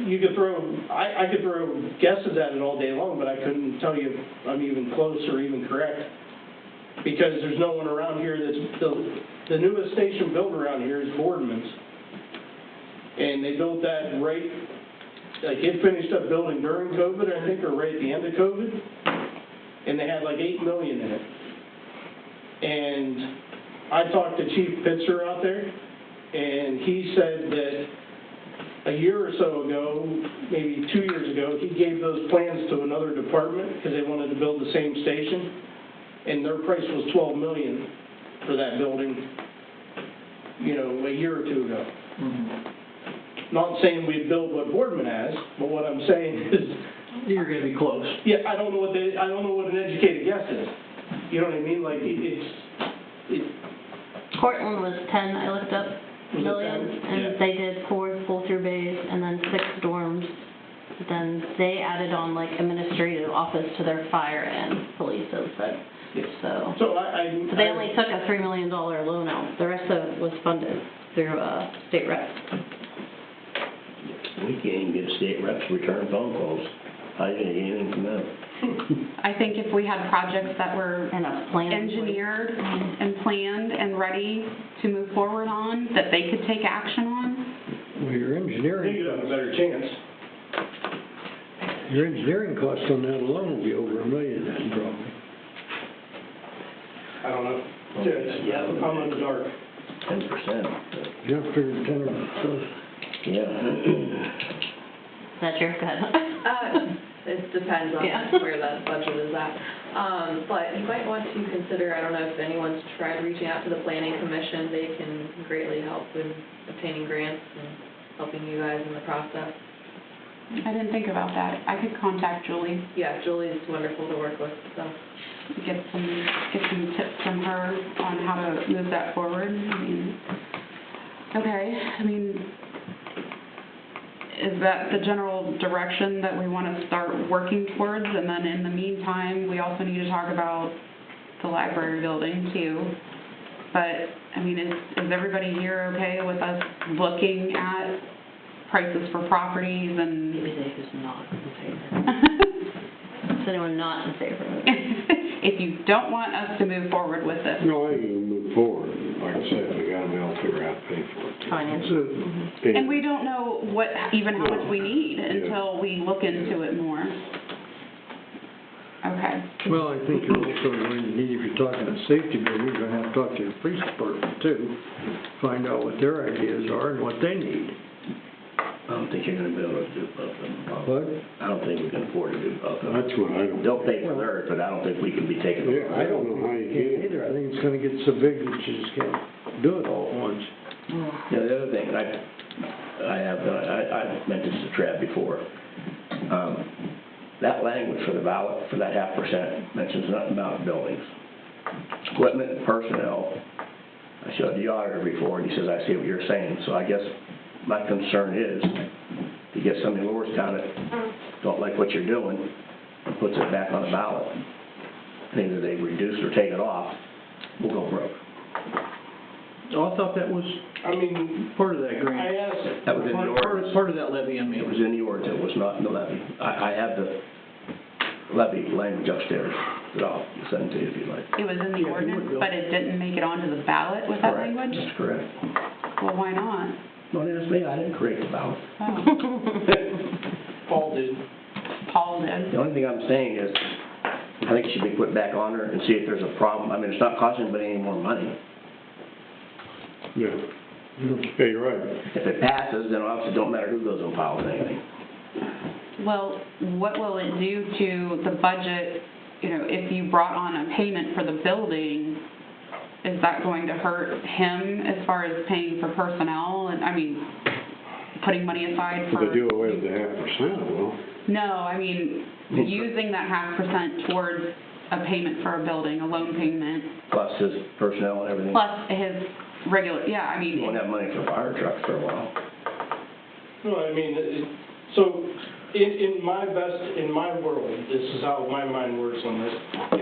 could throw guesses at it all day long, but I couldn't tell you if I'm even close or even correct. Because there's no one around here that's, the newest station built around here is Boardman's. And they built that right, like it finished up building during COVID, I think, or right at the end of COVID. And they had like $8 million in it. And I talked to Chief Pitzer out there, and he said that a year or so ago, maybe 2 years ago, he gave those plans to another department because they wanted to build the same station, and their price was $12 million for that building, you know, a year or two ago. Mm-hmm. Not saying we'd build what Boardman has, but what I'm saying is You're going to be close. Yeah, I don't know what an educated guess is. You know what I mean? Like Cortland was 10, I looked up, Was it million, 10? and Yeah. they did 4 pull-through bays and then 6 dorms. Then they added on like administrative office to their fire and police outfit. So So they only took a $3 million loan out. The rest of it was funded through state reps. We can't even get state reps to return phone calls. I didn't get anything from them. I think if we had projects that were And a plan. engineered and planned and ready to move forward on, that they could take action on. Well, your I think engineering, you'd have a better chance. your engineering costs on that alone will be over $1 million then, probably. I don't know. Yeah, I'm in the dark. 10%. Yeah, I figured 10 or so. Yeah. That's your cut. It depends on Yeah. where that budget is at. But you might want to consider, I don't know if anyone's tried reaching out to the planning commission, they can greatly help in obtaining grants and helping you guys in the process. I didn't think about that. I could contact Julie, Yeah, Julie's wonderful to work with, so. get some tips from her on how to move that forward. Is that the general direction that we want to start working towards? And then in the meantime, we also need to talk about the library building too. But, is everybody here okay with us looking at prices for properties and? Maybe they who's not in favor. Is anyone not in favor of it? If you don't want us to move forward with this. No, I ain't gonna move forward. Like I said, we gotta be able to figure out how to pay for it. Finance. And we don't know how much we need until we look into it more. Okay. Well, I think you're also going to need, if you're talking a safety building, you're gonna have to talk to your police department too. Find out what their ideas are and what they need. I don't think you're gonna be able to do both of them. What? I don't think we can afford to do both of them. That's what I don't. They'll pay for theirs, but I don't think we can be taking them. Yeah, I don't know how you can either. I think it's gonna get so big that you just can't do it all at once. You know, the other thing, and I meant this to Trav before, that language for the ballot, for that 0.5%, mentions nothing about buildings. Equipment and personnel. I showed the auditor before, and he says, I see what you're saying, so I guess my concern is, to get somebody in Lordstown that don't like what you're doing, and puts it back on the ballot, and either they reduce or take it off, we'll go broke. Oh, I thought that was I mean, part of that grant. I asked, That was in the ordinance. Part of that levy, I It mean. was in the ordinance, it was not in the levy. I have the levy language upstairs that I'll send to you if you'd like. It was in the Yeah, if you would, ordinance, Bill. but it didn't make it onto the ballot with that Correct. language? That's correct. Well, why not? Don't ask me, I didn't create the ballot. Oh, Paul did. Paul did. The only thing I'm saying is, I think it should be put back on there and see if there's a problem. I mean, it's not costing anybody any more money. Yeah. Yeah, you're right. If it passes, then obviously it don't matter who goes and files anything. Well, what will it do to the budget, you know, if you brought on a payment for the building, is that going to hurt him as far as paying for personnel and, I mean, putting money aside for? If they do away with the 0.5%, well, No, I mean, using that 0.5% towards a payment for a building, a loan payment, Plus his personnel and everything. plus his regular, yeah, I You won't mean, have money for fire trucks for a while. No, I mean, so in my world, this is how my mind works on this.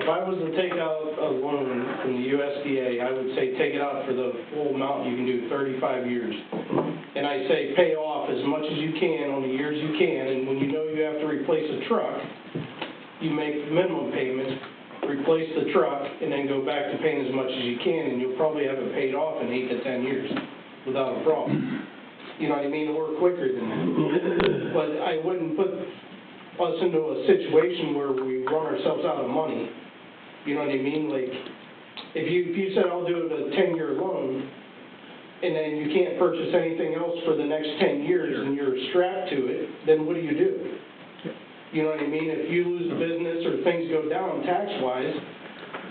If I was to take out a loan from the USDA, I would say take it out for the full amount you can do, 35 years. And I say pay off as much as you can on the years you can, and when you know you have to replace a truck, you make minimum payments, replace the truck, and then go back to paying as much as you can, and you'll probably have it paid off in 8 to 10 years without a problem. You know what I mean, or quicker than that. But I wouldn't put us into a situation where we run ourselves out of money. You know what I mean? Like, if you said, I'll do a 10-year loan, and then you can't purchase anything else for the next 10 years, and you're strapped to it, then what do? You know what I mean? If you lose the business or things go down tax-wise,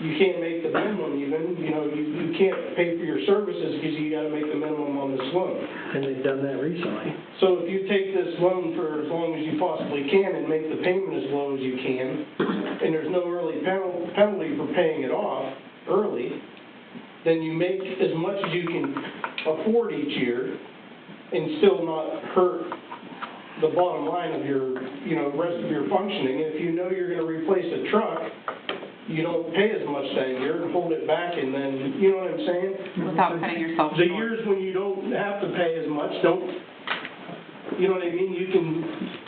you can't make the minimum even, you know, you can't pay for your services because you gotta make the minimum on this loan. And they've done that recently. So if you take this loan for as long as you possibly can and make the payment as low as you can, and there's no early penalty for paying it off early, then you make as much as you can afford each year and still not hurt the bottom line of your, you know, rest of your functioning. If you know you're gonna replace a truck, you don't pay as much that year and hold it back, and then, you know what I'm saying? without cutting yourself The short. years when you don't have to pay as much, don't, you know what I mean? You can,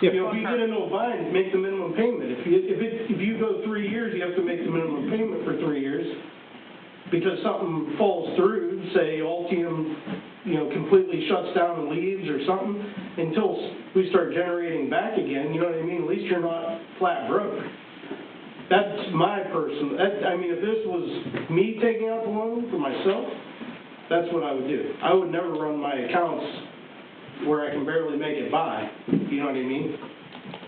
you know, if you get into a bind, make the minimum payment. If you go 3 years, you have to make the minimum payment for 3 years because something falls through, say Altium, you know, completely shuts down and leaves or something, until we start generating back again, you know what I mean? At least you're not flat broke. That's my personal, I mean, if this was me taking out the loan for myself, that's what I would do. I would never run my accounts where I can barely make it by, you know what I mean?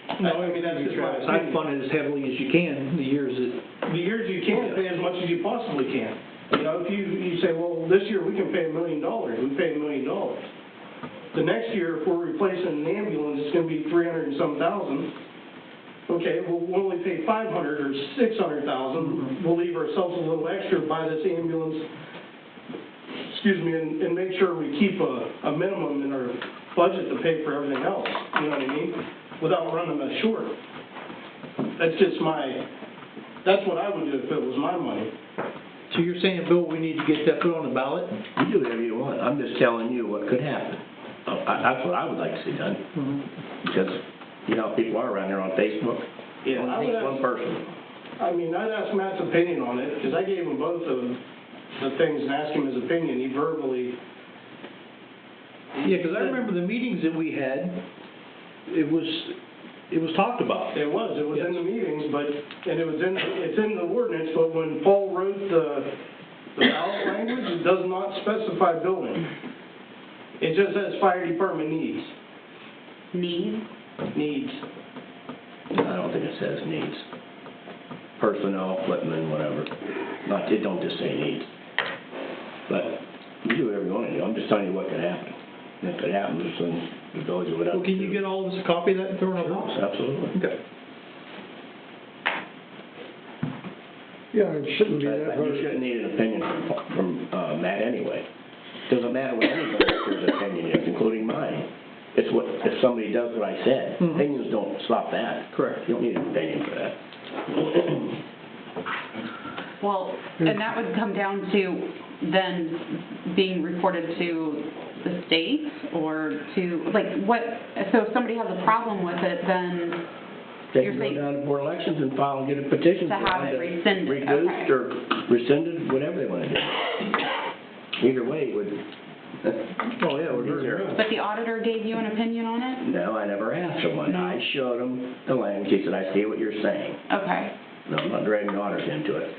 I mean, that's just my I opinion. fund it as heavily as you can, the years that, The years you can, pay as much as you possibly can. You know, if you say, well, this year we can pay $1 million, we pay $1 million. The next year, if we're replacing an ambulance, it's gonna be 300 and some thousand. Okay, well, we'll only pay 500 or 600,000, we'll leave ourselves a little extra, buy this ambulance, excuse me, and make sure we keep a minimum in our budget to pay for everything else, you know what I mean? Without running us short. That's just that's what I would do if it was my money. so you're saying, Bill, we need to get that put on the ballot? You do whatever you want. I'm just telling you what could happen. That's what I would like to see done. Because, you know, people are around here on Facebook. Yeah, I Only would takes one person. I mean, I'd ask Matt's opinion on it, because I gave him both of the things and asked him his opinion. He verbally... Yeah, because I remember the meetings that we had, it was, It was talked about. It was in the meetings, but, and it's in the ordinance, but when Paul wrote the ballot language, it does not specify building. It just says fire department needs. Needs. I don't think it says needs. Personnel, equipment, whatever. Not, it don't just say needs. But you do whatever you want to do. I'm just telling you what could happen. And if it happens, then the village would have to. Well, can you get all of us a copy of that and throw it Sure, out? absolutely. Okay. Yeah, it shouldn't be that But hard. you shouldn't need an opinion from Matt anyway. Doesn't matter what anybody's opinion is, including mine. It's what, if somebody does what I said, Mhm. opinions don't stop that. Correct. You don't need an opinion for that. Well, and that would come down to then being reported to the state or to, like, what, so if somebody has a problem with it, then They you're can go saying down to board elections and file and get a petition. to for have them it rescinded, Reduced okay. or rescinded, whatever they want to do. Either way, it would. Oh, yeah, we're very. But the auditor gave you an opinion on it? No, I never asked for one. No. I showed him the language. He said, I see what you're saying. Okay. No, I'm not dragging the auditors into it.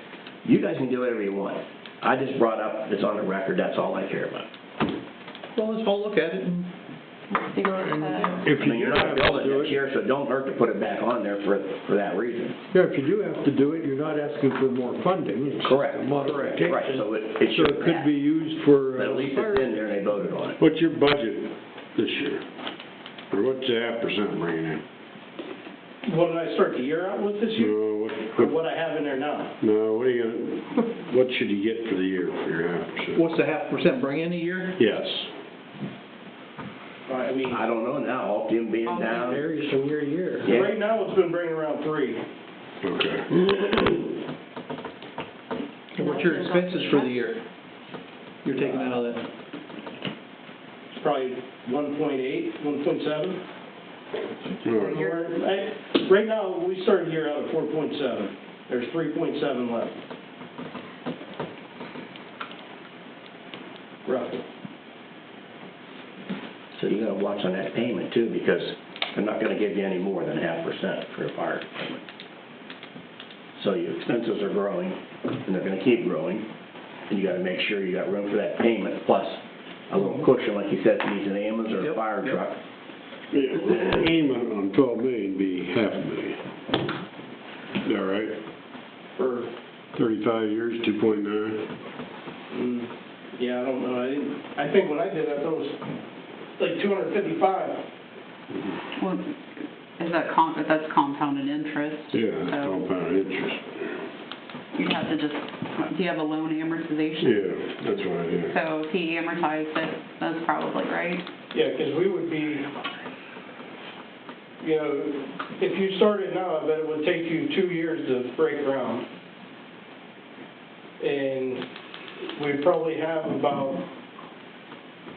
You guys can do whatever you want. I just brought up, it's on the record, that's all I care about. Well, let's all look at it and See what it says. If I mean, you you're do not have to building do next it, year, so it don't hurt to put it back on there for that reason. yeah, if you do have to do it, you're not asking for more funding. It's just Correct. a modification. Right, so it So should, it could be used for. but at least fire- it's in there and they voted on it. What's your budget this year? Or what's the 0.5% bringing in? What did I start the year out with this year? No, Or what I have in there now? no, what are you gonna, what should you get for the year for your 0.5%? what's the 0.5% bring in a year? Yes. I mean, I don't know now, Altium being down. Varies from year to year. Yeah. right now it's been bringing around 3. Okay. And what's your expenses for the year? You're taking out of that? It's probably 1.8, 1.7. All right. Right now, we started the year out at 4.7. There's 3.7 left. Roughly. So you gotta watch on that payment too, because they're not gonna give you any more than 0.5% for a fire department. So your expenses are growing, and they're gonna keep growing, and you gotta make sure you got room for that payment, plus a little cushion, like you said, to these ambulance or a Yep, fire yep. truck. Yeah, aim on 12 million be $500,000. Is that right? For, 35 years, 2.9. yeah, I don't know. I think when I did that, thought it was like 255. Well, is that that's compounded interest? Yeah, that's So compound interest. you'd have to just, do you have a loan amortization? Yeah, that's what I did. So if he amortized it, that's probably right. Yeah, because we would be, you know, if you started now, I bet it would take you 2 years to break ground. And we'd probably have about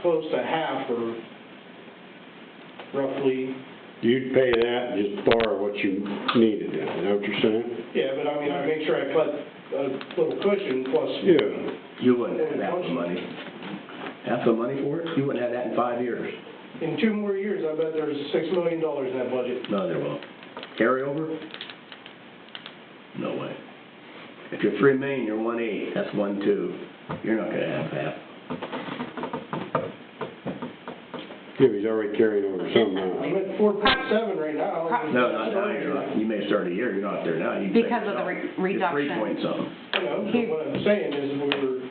close to half or roughly. You'd pay that and just borrow what you needed, is that what you're saying? Yeah, but I mean, I make sure I put a little cushion plus. Yeah. You wouldn't have half the money. Half the money for it? You wouldn't have that in 5 years. In 2 more years, I bet there's $6 million in that budget. No, there won't. Carryover? No way. If you're 3 million, you're 1.8, that's 1.2. You're not gonna have half. Yeah, he's already carried over some now. I'm at 4.7 right now. No, not now, you're not. You may start a year, you're not there now. You may Because of the yourself. reduction. You're 3 point something. You know, but what I'm saying is we were,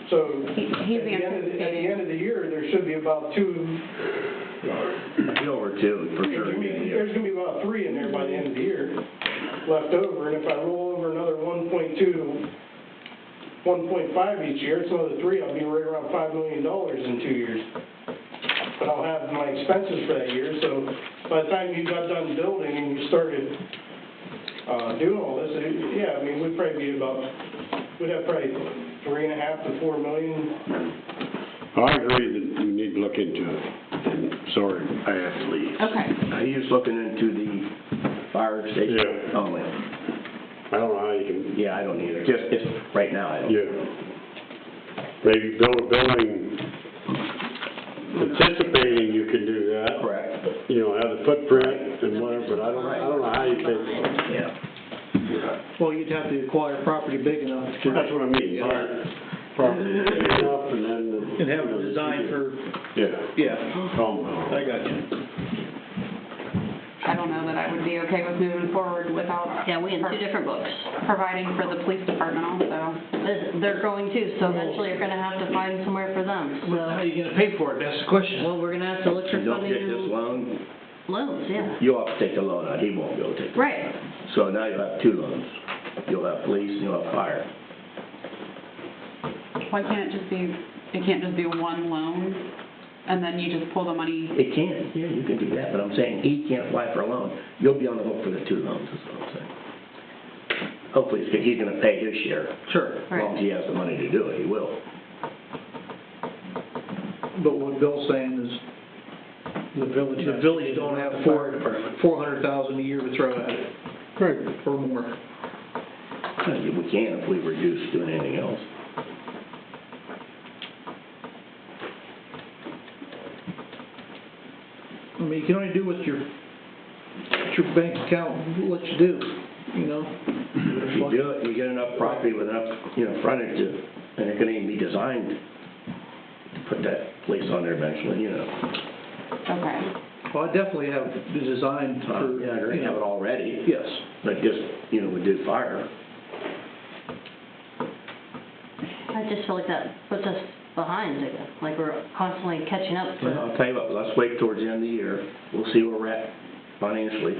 so He's at the end of the year, there should be about 2, Be over 2, for sure. there's gonna be about 3 in there by the end of the year left over, and if I roll over another 1.2 to 1.5 each year, it's another 3, I'll be right around $5 million in 2 years. But I'll have my expenses for that year, so by the time you got done building and you started doing all this, yeah, I mean, we'd have probably 3.5 to 4 million. I agree that we need to look into it. Sorry, I have to leave. Okay. Now, you're just looking into the fire station Yeah. only. I don't know how you can, Yeah, I don't either. Just right now, I don't. yeah. Maybe build a building anticipating you can do that. Correct. You know, have the footprint and whatever, but I don't know how you pay for it. Yeah. Well, you'd have to acquire property big enough to. That's what I mean, buy property big enough and then. And have it designed for, yeah, Compound. I got you. I don't know that I would be okay with moving forward without. Yeah, we in two different books. Providing for the police department also. They're going to, so eventually you're gonna have to find somewhere for them, Well, how so. are you gonna pay for it? That's the question. Well, we're gonna have to look for If you don't funding get this and loan, loans, yeah. you'll have to take the loan out, he won't be able to take it. Right. So now you'll have two loans. You'll have police and you'll have fire. Why can't it can't just be one loan, and then you just pull the money? It can, yeah, you can do that, but I'm saying he can't apply for a loan. You'll be on the hook for the two loans, is what I'm saying. Hopefully, he's gonna pay his share. Sure. As long as he has the money to do it, he will. But what Bill's saying is, The village. the village don't have $400,000 a year to throw at it, Right. or more. We can if we reduce doing anything else. I mean, you can only do what your bank account lets you do, you know? If you do it, you get enough property with enough, frontage to, and it can even be designed to put that place on there eventually, Okay. Well, I definitely have the design for, Yeah, I agree, have it already, yes. but just, we do fire. I just feel like that puts us behind, like we're constantly catching up Well, to. I'll tell you what, let's wait towards the end of the year, we'll see where we're at financially.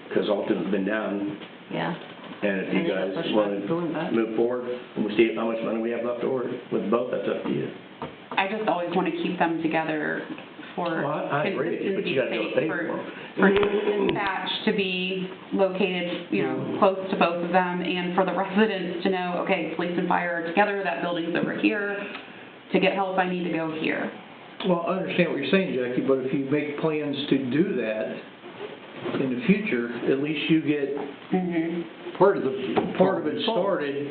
Because Alton's been down, Yeah. and if And you they got guys pushed want back, going back. to move forward, and we see how much money we have left over with both, that's up to you. I just always want to keep them together for Well, I agree, but you gotta be able to pay consistency's for sake, them. for dispatch to be located, close to both of them, and for the residents to know, okay, police and fire are together, that building's over here. To get help, I need to go here. Well, I understand what you're saying, Jackie, but if you make plans to do that in the future, at least you get part of it started,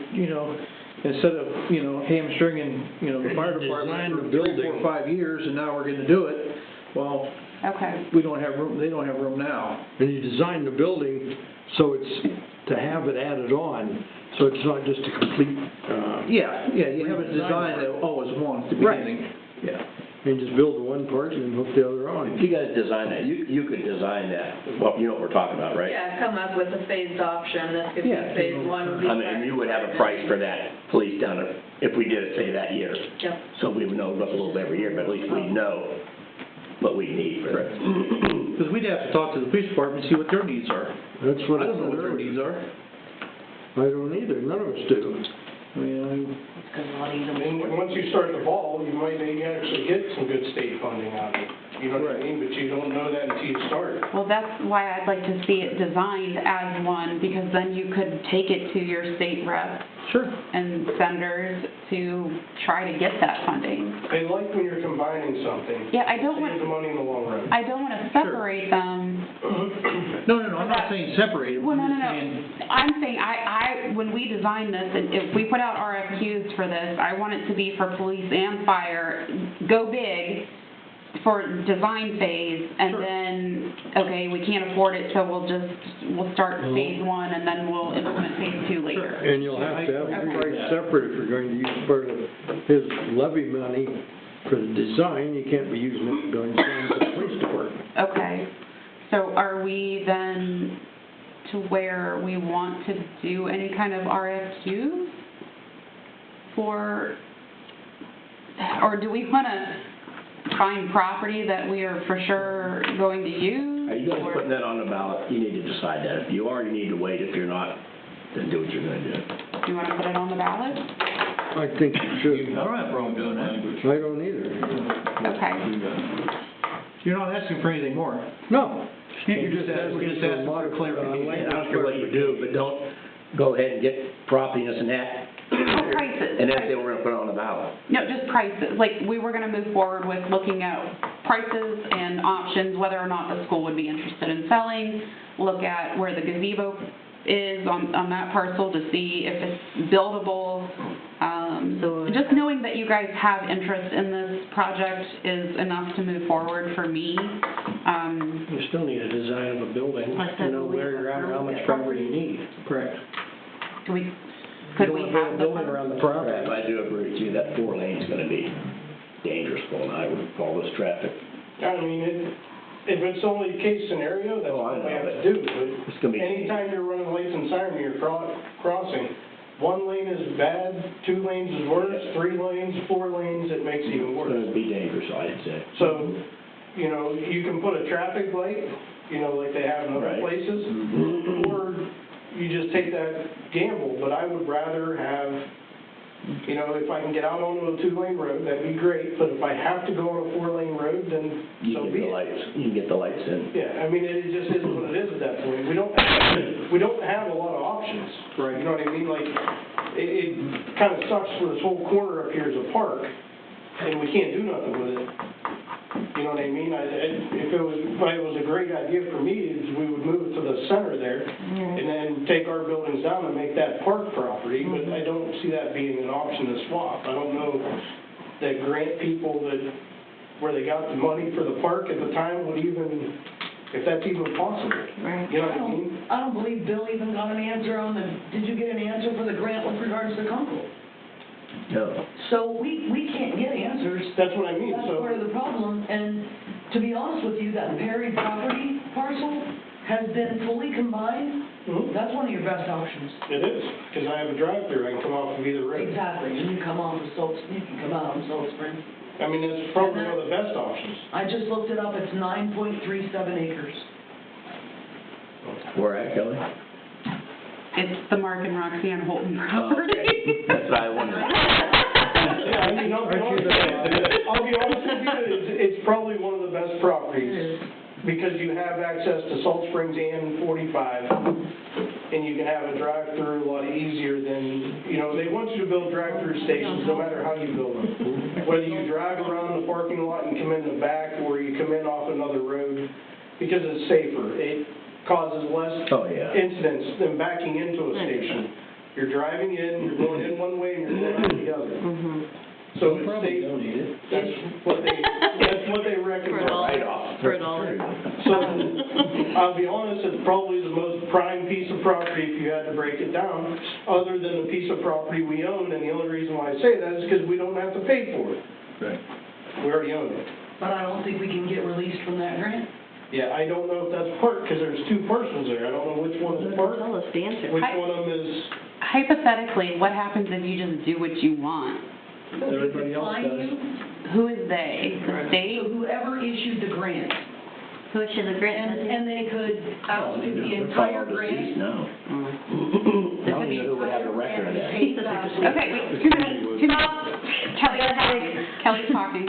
instead of, hamstringing, the fire department for 3, 4, 5 years, and now we're gonna do it. Well, Okay. we don't have room, they don't have room now. And you design the building so it's, to have it added on, so it's not just a complete, Yeah, you have it designed that always one at the Right. beginning. Yeah. and just build the one part and hook the other on. If you guys design that, you could design that, well, you know what we're talking about, right? Yeah, come up with a phased option, this could be Yeah. phase one would be. I mean, you would have a price for that police down there, if we did it, say, that year. Yep. So we would know a little bit every year, but at least we know what we need for it. Because we'd have to talk to the police department and see what their needs are. That's what I I don't know what their said needs are. I don't either, none of us do. I mean, And once you start the ball, you might maybe actually get some good state funding out of it. You know what I mean? But you don't know that until you start. Well, that's why I'd like to see it designed as one, because then you could take it to your state reps sure. and senators to try to get that funding. I like when you're combining something. Yeah, I don't Save the want, money in the long run. I don't want to separate them. No, I'm not saying separate them. Well, no, I'm no, just no. saying- I'm saying, when we design this, and if we put out RFQs for this, I want it to be for police and fire, go big for design phase, and then, okay, we can't afford it, so we'll start phase one, and then we'll implement phase two later. And you'll have to have a Okay. price separate if you're going to use part of his levy money for the design, you can't be using it going to the police department. Okay, so are we then to where we want to do any kind of RFQs for, or do we want to find property that we are for sure going to use? Are you guys or- putting that on the ballot? You need to decide that. If you are, you need to wait. If you're not, then do what you're gonna do. Do you want to put it on the ballot? I think you should. I don't have a problem doing that. I don't either. Okay. You're not asking for anything more. No. You're just asking for clarification. I don't care what you do, but don't go ahead and get property and this and that. Oh, prices. And then say we're gonna put it on the ballot. No, just prices. Like, we were going to move forward with looking at prices and options, whether or not the school would be interested in selling, look at where the gazebo is on that parcel to see if it's buildable, Just knowing that you guys have interest in this project is enough to move forward for me. You still need a design of a building, Like that to know where you're at, or how much property you need. Correct. Do we, You could don't we want to build have a the building around the property. I do agree with you, that 4 lane's gonna be dangerous going, I would call this traffic. I mean, if it's only case scenario, that's Oh, I what we know, have but to do, it's gonna be- but anytime you're running lights and siren, you're crossing, 1 lane is bad, 2 lanes is worse, 3 lanes, 4 lanes, it makes it even It's worse. gonna be dangerous, I'd say. So, you know, you can put a traffic light, you know, like they have in other Right. places, or you just take that gamble, but I would rather have, you know, if I can get out onto a 2-lane road, that'd be great, but if I have to go on a 4-lane road, then You so can be get the it. lights, you can get the lights in. Yeah, I mean, it just is what it is at that point. We don't have a lot of options. Right. You know what I mean? Like, it kind of sucks for this whole corner up here as a park, and we can't do nothing with it. You know what I mean? If it was a great idea for me, is we would move it to the center there, and then take our buildings down and make that park property, but I don't see that being an option to swap. I don't know that grant people where they got the money for the park at the time would even, if that's even possible. Right. You know what I mean? I don't believe Bill even got an answer on did you get an answer for the grant with regards to Kunkel? No. So we can't get answers. That's what I mean, That's so. part of the problem, and to be honest with you, that Perry property parcel has been fully combined. Mhm. That's one of your best options. It is, because I have a drive-through, I can come off of either road. Exactly, and you come off of you can come out on Salt Spring. I mean, it's probably one of the best options. I just looked it up, it's 9.37 acres. Where at, Kelly? it's the Mark and Roxanne Holton Oh, property. okay. That's what I wondered. Yeah, I mean, I'll be honest with you, it's probably one of the best properties, because you have access to Salt Springs and 45, and you can have a drive-through a lot easier than, you know, they want you to build drive-through stations no matter how you build them. Whether you drive around the parking lot and come in the back, or you come in off another road, because it's safer. It causes less Oh, yeah. incidents than backing into a station. You're driving in, you're going in one way, and you're going out the other. So it's Probably safe. don't need it. That's what they recommend. For a dollar. So, I'll be honest, it's probably the most prime piece of property if you had to break it down, other than the piece of property we own, and the only reason why I say that is because we don't have to pay for it. Right. We already own it. But I don't think we can get released from that grant. Yeah, I don't know if that's part, because there's 2 parcels there, I don't know which one is part, Tell us the answer. which one of them is, Hypothetically, what happens if you just do what you want? Everybody else Fine does. you. Who is they? The state? So whoever issued the grant, Who should the grant be? and they could outfit the They're entire probably grant. deceased now. I don't know who would have a record of that. Pay back. Okay, wait, 2 minutes, 2 minutes. Kelly's talking.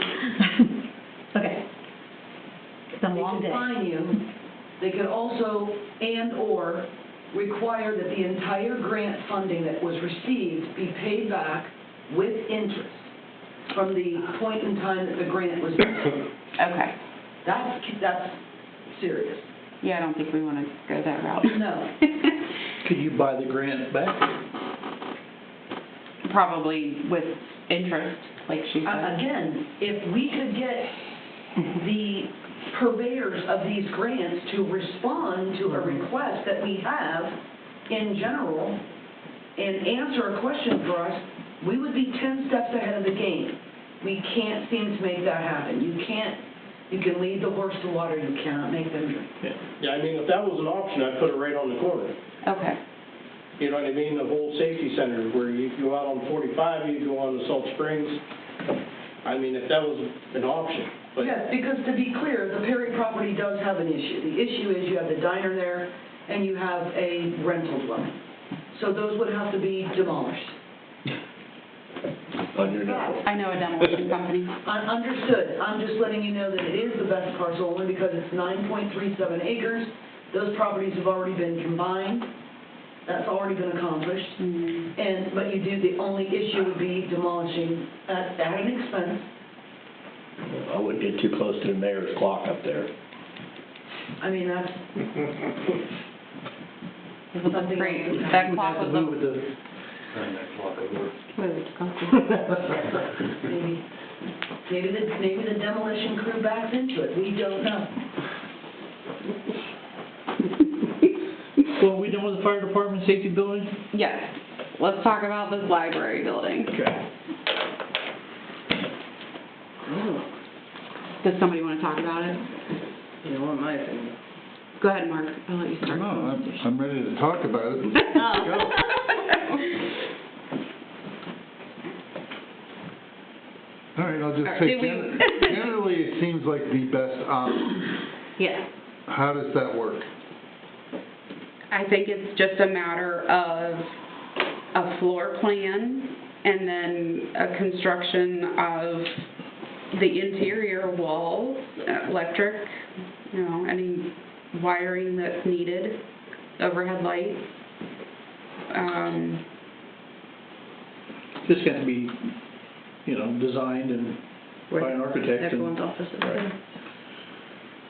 Okay. It's been a long They day. could fine you. They could also, and/or require that the entire grant funding that was received be paid back with interest from the point in time that the grant was issued. Okay. That's serious. Yeah, I don't think we want to go that route. No. Could you buy the grant back? Probably with interest, like she said. Again, if we could get the purveyors of these grants to respond to a request that we have in general and answer a question for us, we would be 10 steps ahead of the game. We can't seem to make that happen. You can lead the horse to water, you cannot make them drink. yeah, I mean, if that was an option, I'd put it right on the corner. Okay. You know what I mean, the whole safety center, where you go out on 45, you go on to Salt Springs. I mean, if that was an option, but. Yes, because to be clear, the Perry property does have an issue. The issue is you have the diner there and you have a rental dwelling. So those would have to be demolished. On your note. I know a demolition company. Understood. I'm just letting you know that it is the best parcel only because it's 9.37 acres. Those properties have already been combined. That's already been accomplished. But the only issue would be demolishing at an expense. I wouldn't get too close to the mayor's clock up there. I mean, that's something Great. else. That clock was Move with the Move to council. Maybe the demolition crew backs into it, we don't know. So are we done with the fire department safety building? Yes, let's talk about this library building. Okay. Does somebody want to talk about it? You know, in my opinion. Go ahead, Mark, I'll let you start. No, I'm ready to talk about it. Oh. All right, I'll just Or say, do we- generally, it seems like the best option. Yeah. How does that work? I think it's just a matter of a floor plan and then a construction of the interior walls, electric, you know, any wiring that's needed, overhead lights. Just got to be, you know, designed and by an architect. Everyone's offices.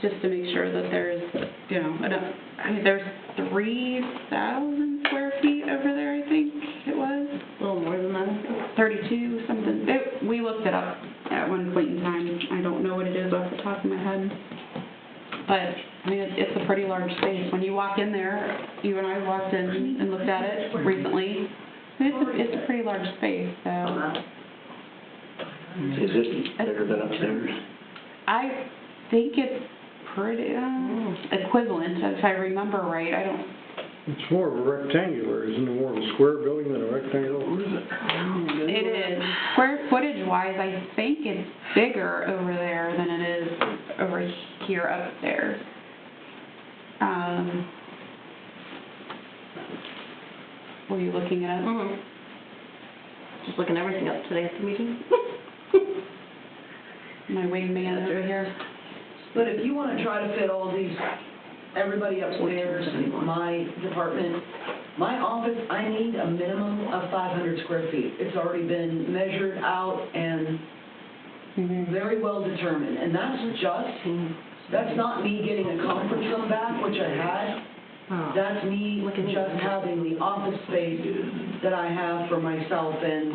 Just to make sure that there's, you know, enough, I mean, there's 3,000 square feet over there, I think it was. A little more than that. 32 something. We looked it up at one point in time. I don't know what it is off the top of my head. But, I mean, it's a pretty large space. When you walk in there, you and I walked in and looked at it recently. It's a pretty large space, so. Is it bigger than upstairs? I think it's pretty, equivalent, if I remember right. I don't, It's more of a rectangular, isn't it, more of a square building than a rectangular? it is. Square footage wise, I think it's bigger over there than it is over here upstairs. Were you looking it up? Just looking everything up today at the meeting. My wingman over here. But if you want to try to fit all these, everybody upstairs, my department, my office, I need a minimum of 500 square feet. It's already been measured out and very well determined. And that's not me getting a conference room back, which I had. That's me just having the office space that I have for myself and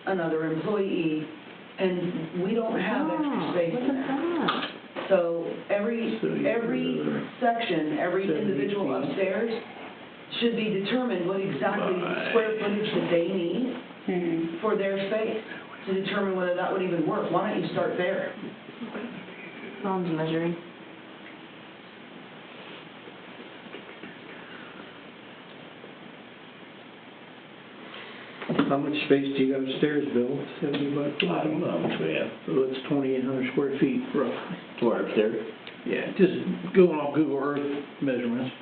another employee. And we don't have extra space in there. So every section, every individual upstairs should be determined what exactly square footage that they need for their space to determine whether that would even work. Why don't you start there? Ron's measuring. How much space do you got upstairs, Bill? 70 by 40? I don't know how much we have. So it's 2,800 square feet roughly. Where, upstairs? Yeah, just going off Google Earth measurements,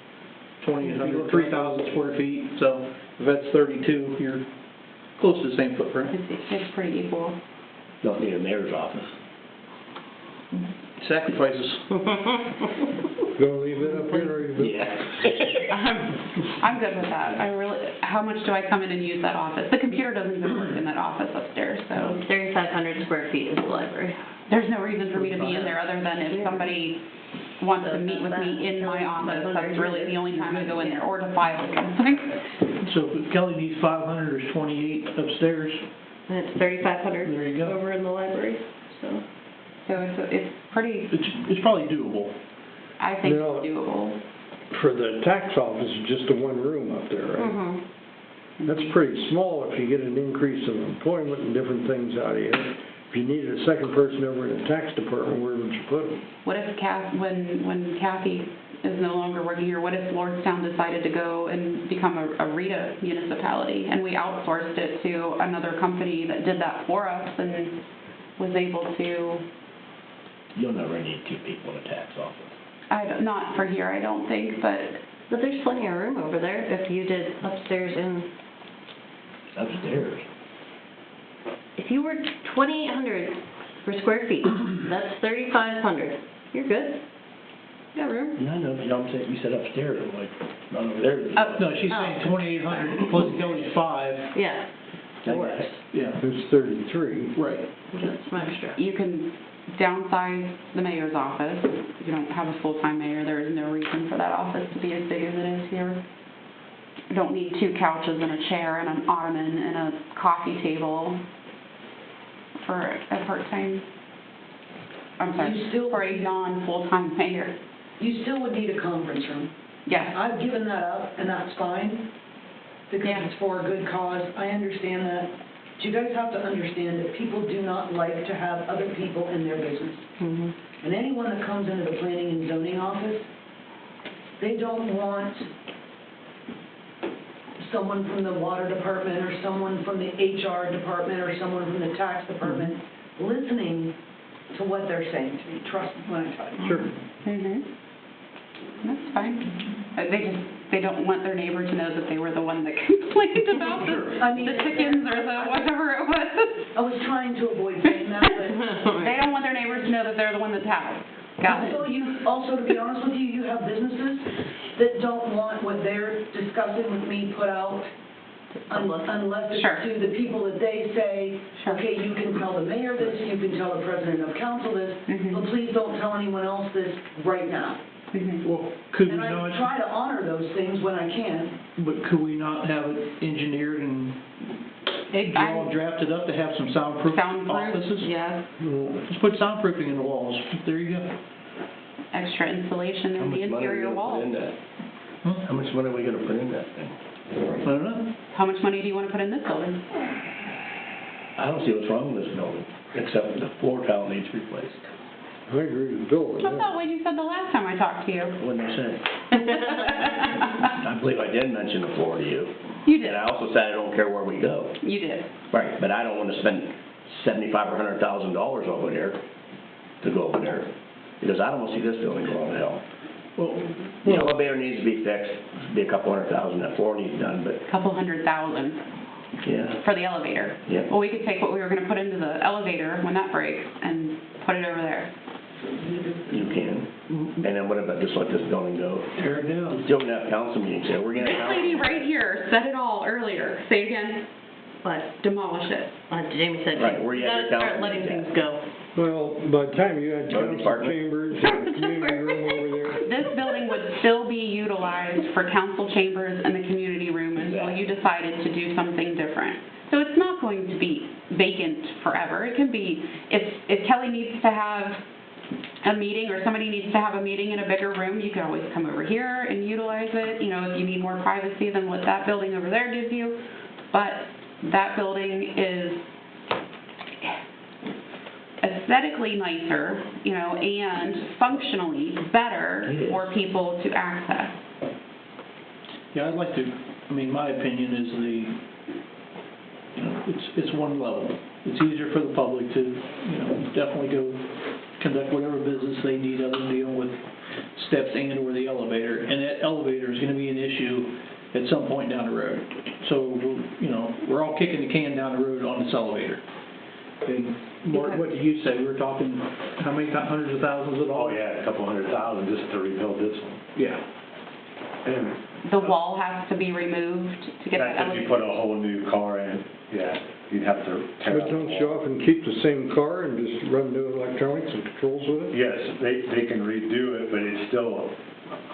2,800, 3,000 square feet. So if that's 32, you're close to the same footprint. It's pretty equal. Don't need a mayor's office. Sacrifices. Gonna leave it up here, or you? Yeah. I'm good with that. How much do I come in and use that office? The computer doesn't even work in that office upstairs, so 3,500 square feet is the library. there's no reason for me to be in there other than if somebody wants to meet with me in my office. That's really the only time I go in there, or to file something. So if Kelly needs 500, there's 28 upstairs. And it's 3,500 There you go. over in the library, so. So it's pretty, It's probably doable. I think You know, it's doable. For the tax office, it's just a one room up there, right? That's pretty small if you get an increase in employment and different things out of here. If you needed a second person over in the tax department, where would you put them? What if when Kathy is no longer working here, what if Lordstown decided to go and become a RETA municipality, and we outsourced it to another company that did that for us and was able to? You'll never need two people in a tax office. Not for here, I don't think, but But there's plenty of room over there if you did upstairs and, Upstairs. if you were 2,800 per square feet, that's 3,500. You're good. You got room. No, no, but I'm saying, you said upstairs, I'm like, not over there. No, she's saying 2,800 plus Kelly's 5. Yeah, that works. Yeah. It's 33. Right. That's some extra. you can downsize the mayor's office. If you don't have a full-time mayor, there is no reason for that office to be as big as it is here. I don't need 2 couches and a chair and an ottoman and a coffee table for a part-time, I'm You sorry, still- for a non-full-time mayor. You still would need a conference room. Yes. I've given that up, and that's fine, because Yeah. it's for a good cause. I understand that. But you guys have to understand that people do not like to have other people in their business. And anyone that comes into the planning and zoning office, they don't want someone from the water department, or someone from the HR department, or someone from the tax department listening to what they're saying to me. Trust me when I tell you. Sure. That's fine. They don't want their neighbor to know that they were the one that complained about I mean, the chickens or the whatever it was. I was trying to avoid saying that, but They don't want their neighbors to know that they're the one that's had it. Got it. Also, to be honest with you, you have businesses that don't want what they're discussing with me put out unless it's Sure. to the people that they say, Sure. okay, you can tell the mayor this, you can tell the president of council this, but please don't tell anyone else this right now. Well, could we And I not, try to honor those things when I can. but could we not have it engineered and all I'm drafted up to have some soundproof offices? yes, Just put soundproofing in the walls. There you go. extra insulation How in much the money are we interior gonna put walls. in that? How much money are we gonna put in that thing? I don't know. How much money do you want to put in this building? I don't see what's wrong with this building, except the floor tile needs replaced. I agree with Bill on That's that. not what you said the last time I talked to you. What did I say? I believe I did mention the floor to you. You did. And I also said I don't care where we go. You did. Right, but I don't wanna spend $75,000 or $100,000 over there to go over there, because I don't wanna see this building go to hell. Well, The elevator needs to be fixed, be a couple $100,000, that floor needs done, but, Couple $100,000 yeah. for the elevator. Yeah. Well, we could take what we were gonna put into the elevator when that breaks and put it over there. You can. And then what about just let this building go? tear it down. Still gonna have council meetings there, we're gonna This have. lady right here said it all earlier. Say again. But, Demolish it. Jamie said, Right, where you you have gotta your start letting council things meetings go. Well, by the time you had Road council department. chambers and the community room over there, This building would still be utilized for council chambers and the community room until you decided to do something different. So it's not going to be vacant forever. It can be, if Kelly needs to have a meeting or somebody needs to have a meeting in a bigger room, you can always come over here and utilize it. You know, if you need more privacy than what that building over there gives you. But that building is aesthetically nicer, you know, and functionally better It is. for people to access. Yeah, I'd like to, I mean, my opinion is it's one level. It's easier for the public to, definitely go conduct whatever business they need other than dealing with steps and or the elevator. And that elevator is gonna be an issue at some point down the road. So, we're all kicking the can down the road on this elevator. And Mark, what did you say? We were talking, how many, hundreds of thousands of Oh, dollars? yeah, a couple $100,000 just to rebuild this one. Yeah. And The wall has to be removed to get that that's if you elevator. put a whole new car in, yeah, you'd have to tear but out don't the you wall. often keep the same car and just run new electronics and controls with it? Yes, they can redo it, but it's still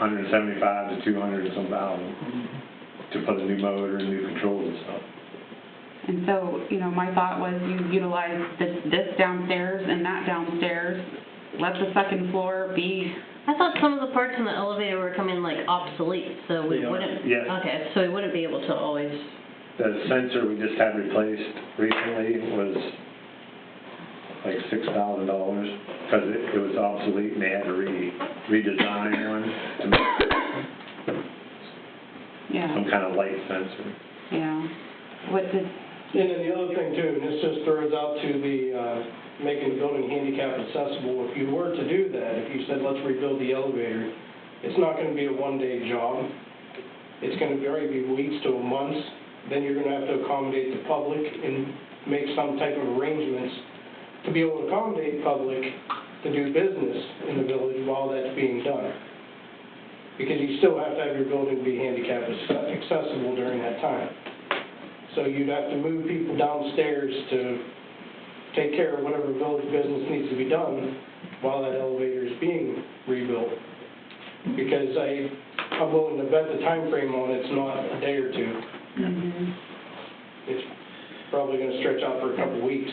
175 to 200 and some thousand to put a new motor and new controls and stuff. And so, my thought was you utilize this downstairs and that downstairs, let the second floor be, I thought some of the parts in the elevator were coming like obsolete, so we They are, wouldn't. yes. Okay, so we wouldn't be able to always. The sensor we just had replaced recently was like $6,000 because it was obsolete and they had to redesign one to make yeah, some kind of light sensor. yeah. What did, And then the other thing too, and this just throws out to the, making the building handicap accessible, if you were to do that, if you said, let's rebuild the elevator, it's not gonna be a one-day job. It's gonna vary, be weeks to months. Then you're gonna have to accommodate the public and make some type of arrangements to be able to accommodate public to do business in the village while that's being done. Because you still have to have your building be handicap accessible during that time. So you'd have to move people downstairs to take care of whatever village business needs to be done while that elevator is being rebuilt. Because I'm willing to bet the time frame on it's not a day or two. It's probably gonna stretch out for a couple weeks.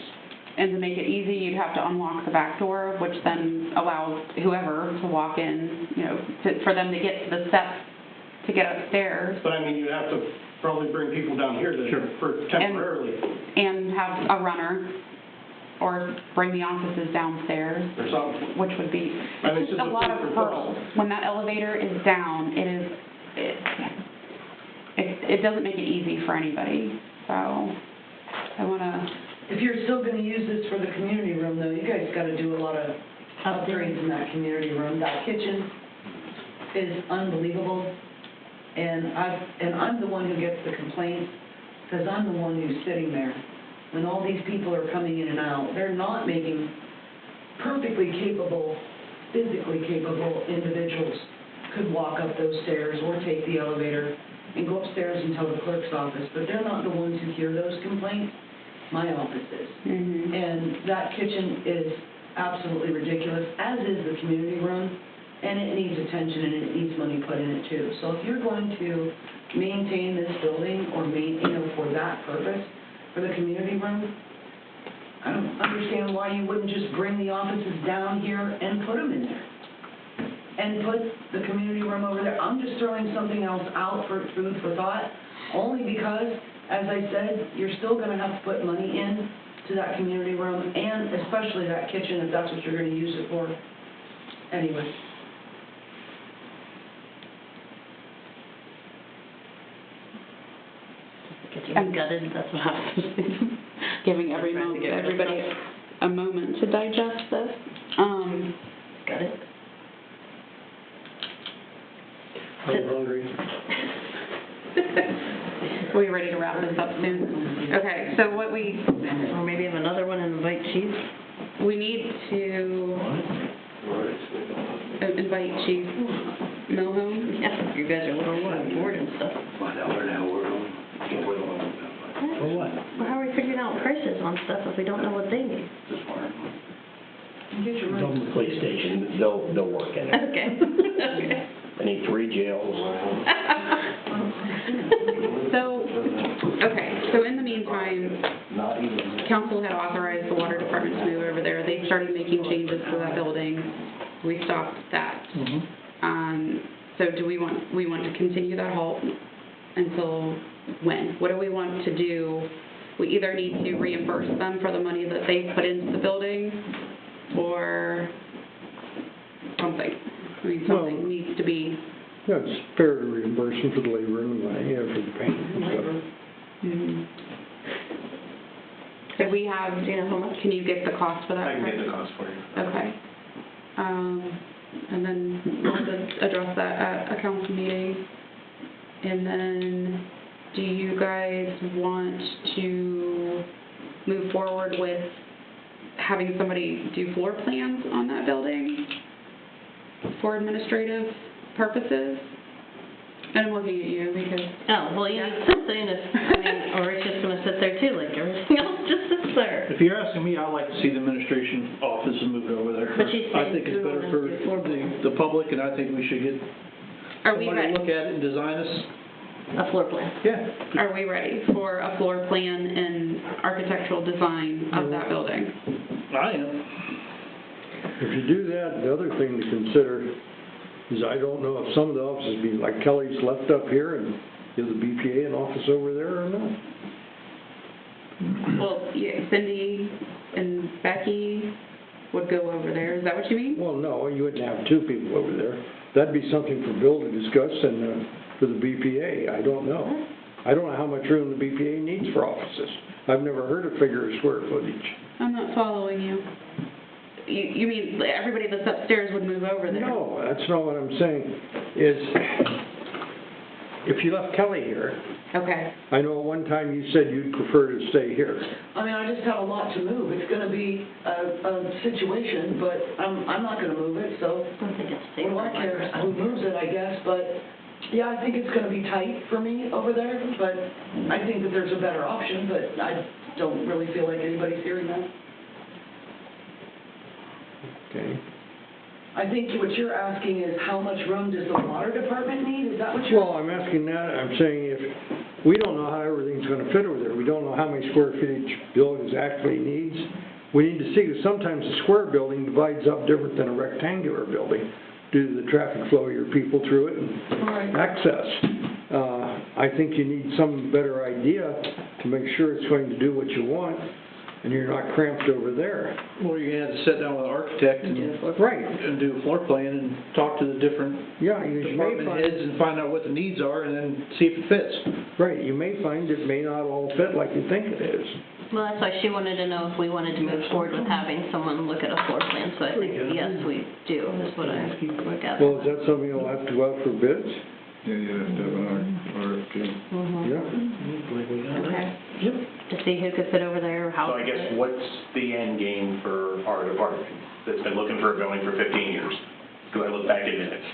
And to make it easy, you'd have to unlock the back door, which then allows whoever to walk in, you know, for them to get to the steps to get upstairs. But I mean, you'd have to probably bring people down here for temporarily. And have a runner, or bring the offices downstairs, Or something. which would be, I mean, it's it's just a just lot a of food for hurdles. When that elevator is down, it doesn't make it easy for anybody, so I wanna, If you're still gonna use this for the community room, though, you guys gotta do a lot of upgrades in that community room. That kitchen is unbelievable, and I'm the one who gets the complaints, because I'm the one who's sitting there. When all these people are coming in and out, they're not making perfectly capable, physically capable individuals could walk up those stairs or take the elevator and go upstairs and tell the clerk's office, but they're not the ones who hear those complaints. My office is. And that kitchen is absolutely ridiculous, as is the community room, and it needs attention and it needs money put in it too. So if you're going to maintain this building or for that purpose, for the community room, I don't understand why you wouldn't just bring the offices down here and put them in there. And put the community room over there. I'm just throwing something else out for food for thought, only because, as I said, you're still gonna have to put money in to that community room, and especially that kitchen, if that's what you're gonna use it for. Anyway. I'm gutted, that's what happens. giving everybody a moment to digest this. Got it. I'm hungry. Are we ready to wrap this up soon? Okay, so what Or maybe have another one and invite Chief. we need to invite Chief Milhone. Yeah, you guys are a little bored and stuff. Find out where the hell we're going. For what? Well, how are we figuring out prices on stuff if we don't know what they need? Get your Tell them the police station, they'll work in it. Okay. Okay. I need 3 jails. So in the meantime, council had authorized the water department to move over there. They started making changes to that building. We stopped that. So do we want to continue that halt until when? What do we want to do? We either need to reimburse them for the money that they put into the building, or something. I mean, something needs to be. Yeah, it's fair to reimburse them for the labor anyway, for the paint and stuff. So we have, Do you know how much? can you get the cost for that? I can get the cost for you. Okay. And then we'll have to address that at a council meeting. And then, do you guys want to move forward with having somebody do floor plans on that building for administrative purposes? And I'm looking at you because... Oh, well, you need something or it's just gonna sit there too, like everything else just sits there. If you're asking me, I'd like to see the administration office moved over there. But she's I saying think it's we better wanna for do the public, and I think we should get Are we somebody to ready? look at it and design us. A floor plan. Yeah. Are we ready for a floor plan and architectural design of that building? I am. If you do that, the other thing to consider is I don't know if some of the offices be, like Kelly's left up here and give the BPA an office over there or not. Well, yeah, Cindy and Becky would go over there. Is that what you mean? Well, no, you wouldn't have 2 people over there. That'd be something for Bill to discuss and for the BPA. I don't know. I don't know how much room the BPA needs for offices. I've never heard a figure of square footage. I'm not following you. You mean everybody that's upstairs would move over there? No, that's not what I'm saying. Is if you left Kelly here, Okay. I know at one time you said you'd prefer to stay here. I mean, I just have a lot to move. It's gonna be a situation, but I'm not gonna move it, so I don't think it's what do I care who moves it, I guess, but, yeah, I think it's gonna be tight for me over there, but I think that there's a better option, but I don't really feel like anybody's hearing that. Okay. I think what you're asking is how much room does the water department need? Is that what you're? Well, I'm asking that, I'm saying if, we don't know how everything's gonna fit over there. We don't know how many square feet each building actually needs. We need to see, because sometimes a square building divides up different than a rectangular building due to the traffic flow of your people through it and access. I think you need some better idea to make sure it's going to do what you want and you're not cramped over there. Or you're gonna have to sit down with an architect and Right. and do a floor plan and talk to the different Yeah, you may department find, heads and find out what the needs are and then see if it fits. right, you may find it may not all fit like you think it is. Well, that's why she wanted to know if we wanted to move forward with having someone look at a floor plan, so I think, yes, we do, is what I would gather. Well, is that something you'll have to go out for bids? Yeah, you have to have an RFQ. Yeah. Okay. To see who could fit over there, how. So I guess what's the end game for our department that's been looking for a building for 15 years? Because I look back at minutes.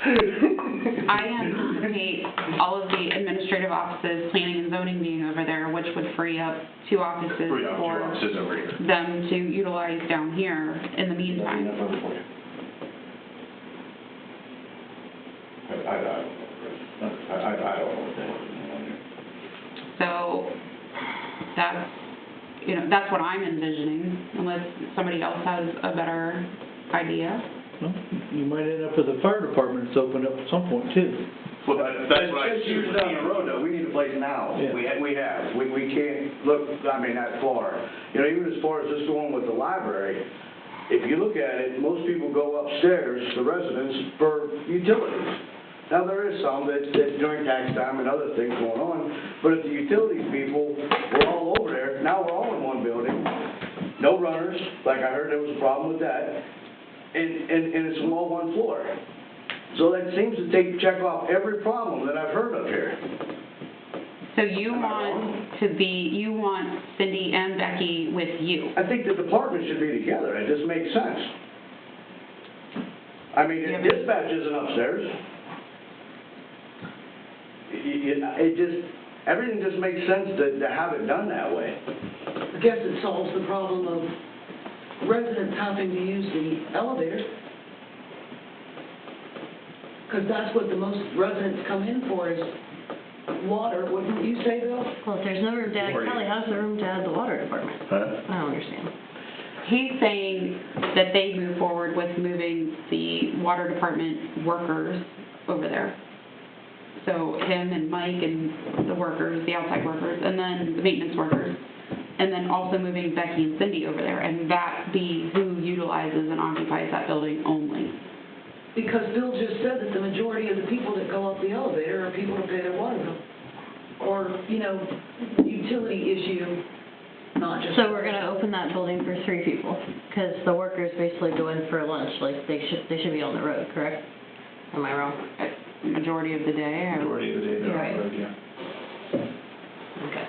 I anticipate all of the administrative offices, planning and zoning being over there, which would free up two offices Free up two for offices over here. them to utilize down here in the meantime. I don't know. So that's, you know, that's what I'm envisioning, unless somebody else has a better idea. Well, you might end up with a fire department that's opened up at some point too. Well, that's what I. It's years down the road, though, we need a place now. Yeah. We can't look, I mean, that far. You know, even as far as this one with the library, if you look at it, most people go upstairs, the residents, for utilities. Now, there is some that during tax time and other things going on, but if the utilities people were all over there, now we're all in one building, no runners, like I heard there was a problem with that, and it's all one floor. So that seems to check off every problem that I've heard up here. So you want Cindy and Becky with you? I think the department should be together, it just makes sense. I mean, Yeah. dispatch isn't upstairs. It just, everything just makes sense to have it done that way. I guess it solves the problem of residents having to use the elevator. Because that's what the most residents come in for is water, wouldn't you say, Bill? Well, if there's no room to add, Kelly, how's the room to add the water department? Huh? I don't understand. He's saying that they move forward with moving the water department workers over there. So him and Mike and the workers, the outside workers, and then the maintenance workers, and then also moving Becky and Cindy over there, and that be who utilizes and occupies that building only. Because Bill just said that the majority of the people that go up the elevator are people to pay their water bill. Or, you know, utility issue, not just. So we're gonna open that building for 3 people, because the workers basically go in for lunch, like they should be on the road, correct? Am I wrong? Majority of the day, or? Majority of the day, they're on Right. the road, yeah. Okay.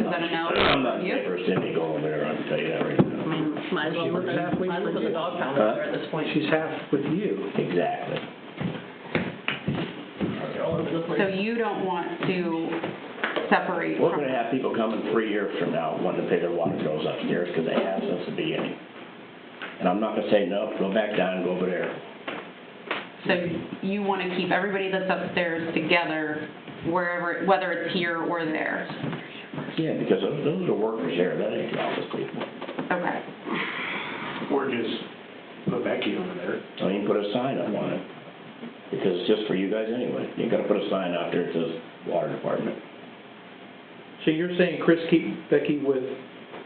Is that a no? I'm not in favor of Cindy going over there, I'll tell you that right I now. mean, might as well put the dog pound over there at this point. She's half with you. Exactly. All over the place. So you don't want to separate We're from, gonna have people coming 3 years from now wanting to pay their water bills upstairs, because they have since the beginning. And I'm not gonna say, no, go back down and go over there. so you want to keep everybody that's upstairs together, wherever, whether it's here or there? Yeah, because those are workers there, that ain't the office people. Okay. Or just put Becky over there. Don't even put a sign up on it, because it's just for you guys anyway. You gotta put a sign out there that says water department. So you're saying, Chris, keep Becky with,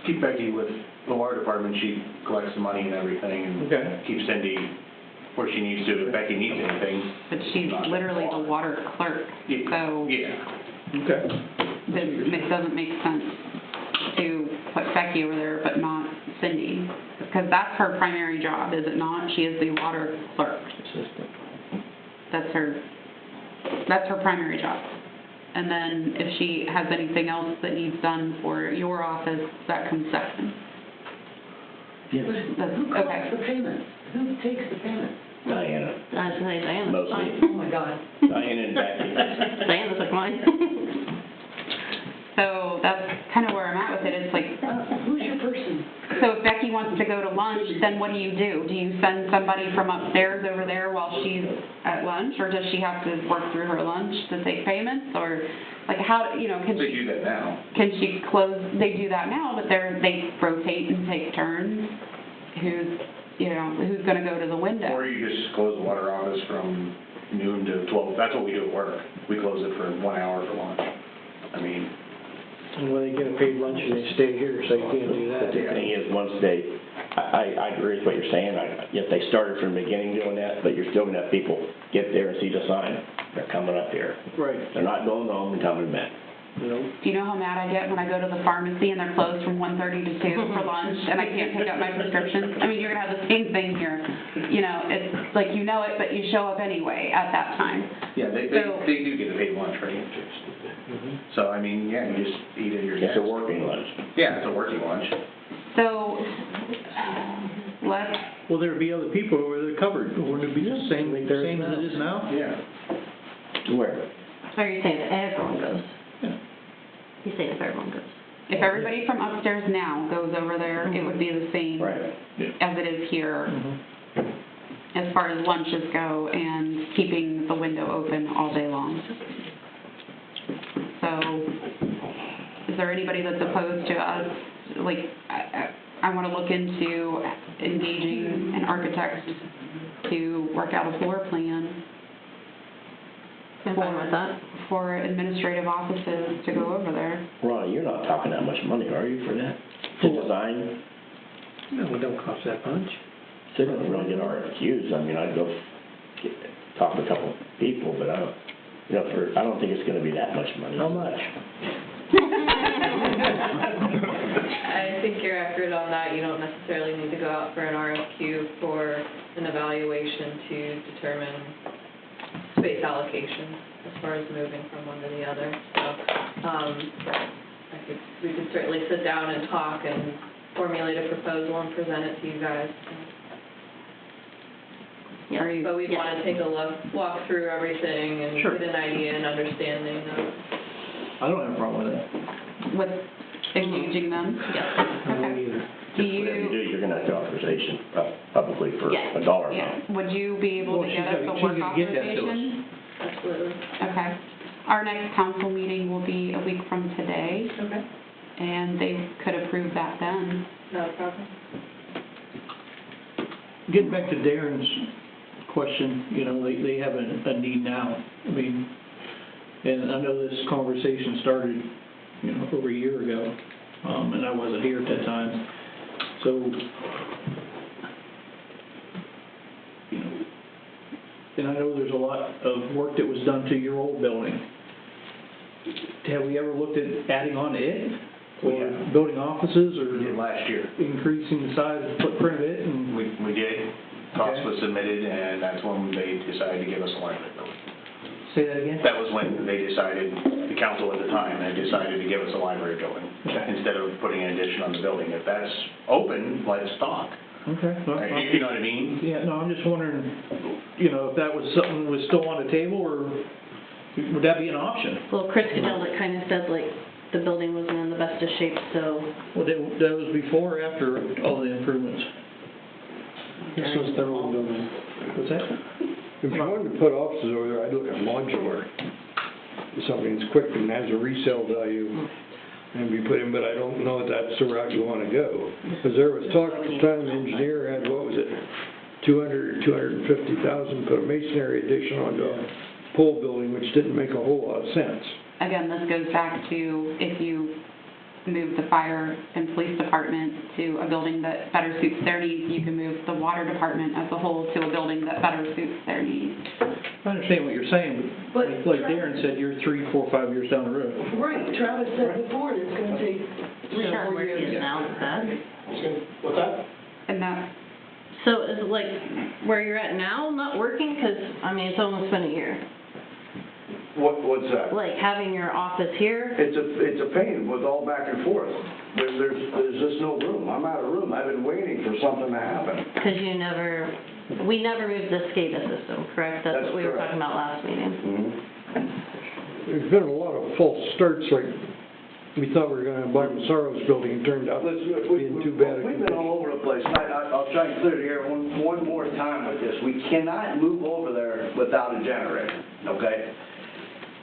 Keep Becky with the water department, she collects the money and everything, and Okay. keep Cindy where she needs to, if Becky needs anything. But she's literally the water clerk, so Yeah. okay. it doesn't make sense to put Becky over there but not Cindy, because that's her primary job, is it not? She is the water clerk. Assistant. That's her primary job. And then if she has anything else that needs done for your office, that comes second. Yes, That's, Who okay. collects the payment? Who takes the payment? Diana, I'd say Diana's mostly. fine. Oh, my God. Diana and Becky. Diana's like mine. So that's kind of where I'm at with it. It's like, Who's your person? so if Becky somebody wants to go to lunch, then what do? Do you send somebody from upstairs over there while she's at lunch, or does she have to work through her lunch to take payments, or, like, how, you know, can They she, do that now. can she close, they do that now, but they rotate and take turns? Who's gonna go to the window? Or you just close the water office from noon to 12, that's what we do at work. We close it for 1 hour for lunch. I mean, And when they get a paid lunch and they stay here, so you can't do But that. the thing is, once I agree with what you're saying, if they started from the beginning doing that, but you're still gonna have people get there and see the sign, they're coming up here. Right. They're not going home and coming back. You know, Do you know how mad I get when I go to the pharmacy and they're closed from 1:30 to 2 for lunch, and I can't pick up my prescriptions? I mean, you're gonna have the same thing here. You know, it's like, you know it, but you show up anyway at that time. yeah, they do get a paid lunch, right? So, I mean, yeah, you just eat at your It's desk. a working lunch. Yeah, it's a working lunch. So, let's, will there be other people where they're covered, or would it be the same as it is now? Yeah. Where? Are you saying if everyone goes? Yeah. You say if everyone goes. if everybody from upstairs now goes over there, it would be the same Right. as it is here, as far as lunches go and keeping the window open all day long. So, is there anybody that's opposed to us, like, I want to look into engaging an architect to work out a floor plan I'm fine with that. for administrative offices to go over there. Ronnie, you're not talking that much money, are you, for that? To design? No, it don't cost that much. So they're gonna get RFQs. I mean, I'd go talk to a couple people, but I don't think it's gonna be that much money. How much? I think you're accurate on that. You don't necessarily need to go out for an RFQ for an evaluation to determine space allocation as far as moving from one to the other. So, we could certainly sit down and talk and formulate a proposal and present it to you guys. Yeah, But we'd want to take a look, walk through everything and Sure. get an idea and understanding of. I don't have a problem with that. With engaging them? Yeah. I don't Okay. either. Do Whatever you do, you, you're gonna have to authorization publicly for Yeah. a dollar yeah, amount. would you be able Well, to she's get us gotta- a she's work gonna get that to us. authorization? Absolutely. Okay. Our next council meeting will be a week from today, Okay. and they could approve that then. No problem. Getting back to Darren's question, they have a need now. I mean, and I know this conversation started, over a year ago, and I wasn't here at that time. So, and I know there's a lot of work that was done to your old building. Have we ever looked at adding on to it? Or Yeah. building offices, We did or last year. increasing the size and footprint of it, and We did. Cost Okay. was submitted, and that's when they decided to give us a library building. say that again? That was when they decided, the council at the time, had decided to give us a library building, Okay. instead of putting an addition on the building. If that's open, let's talk. Okay. You know what I mean? Yeah, no, I'm just wondering, if that was something that was still on the table, or would that be an option? Well, Chris Goodell, that kind of said, like, the building wasn't in the best of shape, so. Well, that was before or after all the improvements? This was their own building. What's that? If you wanted to put offices over there, I'd look at modular. Something that's quick and has a resale value and be put in, but I don't know if that's the route you want to go. Because there was talk at the time, the engineer had, what was it, 200 or 250,000, put a masonry addition onto a pole building, which didn't make a whole lot of sense. Again, this goes back to if you move the fire and police department to a building that better suits their needs, you can move the water department as a whole to a building that better suits their needs. I understand what you're saying, but like Darren said, you're 3, 4, 5 years down the road. Right, Travis said before, it's gonna take 3 or 4 Where he years. is now, is that? What's that? And that, So is it like, where you're at now not working? Because, I mean, it's almost been a year. What's that? Like, having your office here, It's a pain with all back and forth. There's just no room. I'm out of room. I've been waiting for something to happen. because we never moved the SCADA system, correct? That's That's what we were correct. talking about last meeting. Mhm. There's been a lot of false starts, like We thought we were gonna buy Massaro's building, and turned out Listen, being too bad a we've been condition. all over the place, and I'll try and clear the air one more time with this. We cannot move over there without a generator, okay?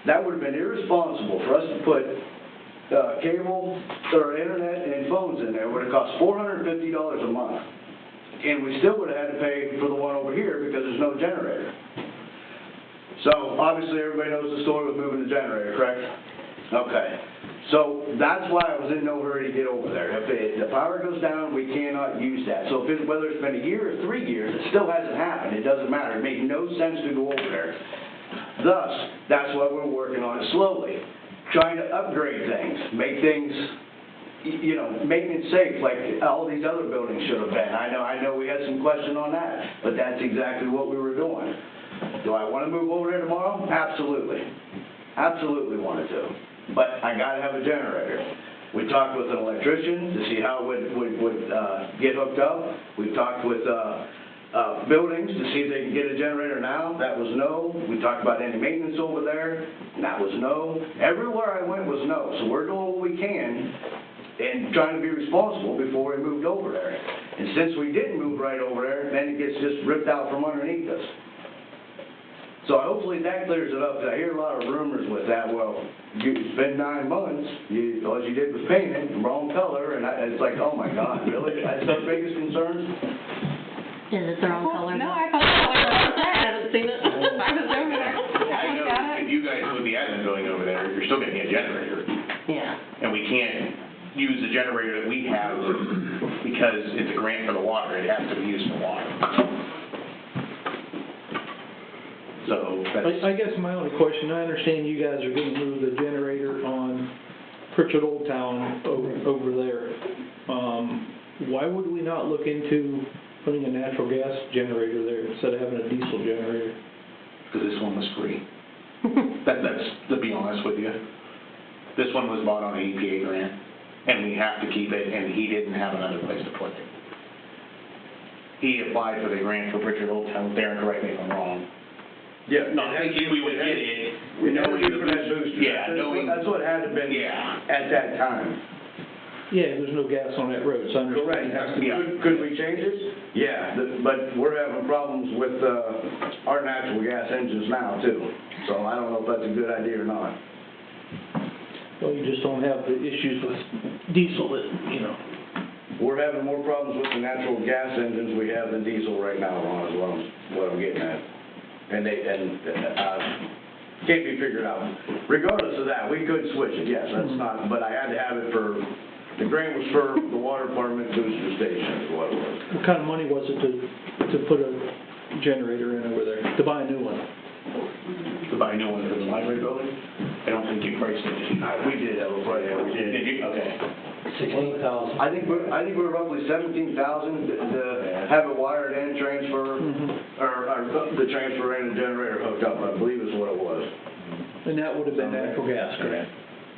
That would have been irresponsible for us to put cable or internet and phones in there. It would have cost $450 a month. And we still would have had to pay for the one over here because there's no generator. So obviously everybody knows the story with moving the generator, correct? Okay. So that's why I was in no hurry to get over there. If the power goes down, we cannot use that. So whether it's been a year or 3 years, it still hasn't happened. It doesn't matter. It made no sense to go over there. Thus, that's why we're working on it slowly, trying to upgrade things, make things, you know, maintenance safe, like all these other buildings should have been. I know we had some question on that, but that's exactly what we were doing. Do I want to move over there tomorrow? Absolutely. Absolutely wanted to. But I gotta have a generator. We talked with an electrician to see how it would get hooked up. We've talked with buildings to see if they can get a generator now. That was no. We talked about any maintenance over there, and that was no. Everywhere I went was no. So we're doing what we can and trying to be responsible before we moved over there. And since we didn't move right over there, then it gets just ripped out from underneath us. So hopefully that clears it up, 'cause I hear a lot of rumors with that. Well, it's been 9 months, all you did was paint it, wrong color, and it's like, oh my God, really? That's our biggest concern? Is it the wrong color? No, I thought the color was I red. haven't seen it. I was over there. I I looked know, at if it. you guys put the admin building over there, you're still getting a generator. Yeah. And we can't use the generator that we have because it's a grant for the water. It has to be used for water. So that's, I guess my only question, I understand you guys are gonna move the generator on Pritchard Old Town over there. Why would we not look into putting a natural gas generator there instead of having a diesel generator? because this one was free. That's, to be honest with you. This one was bought on an EPA grant, and we have to keep it, and he didn't have another place to put it. He applied for the grant for Pritchard Old Town. Darren, correct me if I'm wrong. Yeah. Not thinking we would get it. We never did for that booster. Yeah, knowing. That's what had to been Yeah. at that time. Yeah, there's no gas on that road, so I understand. Correct. it has to be- Yeah. Could we change it? Yeah, but we're having problems with our natural gas engines now too. So I don't know if that's a good idea or not. Well, you just don't have the issues with diesel that, you know. We're having more problems with the natural gas engines we have than diesel right now, Ron, is what I'm getting at. And can't be figured out. Regardless of that, we could switch it, yes, that's not, but I had to have it for, the grant was for the water department booster station is what it was. What kind of money was it to put a generator in over there, to buy a new one? To buy a new one for the library building? I don't think you priced it, did you? We did have a price, yeah, we did. Did you? Okay. 16,000. I think we're roughly 17,000 to have it wired and transfer, or the transfer and the generator hooked up, I believe is what it was. And that would have been natural gas, correct?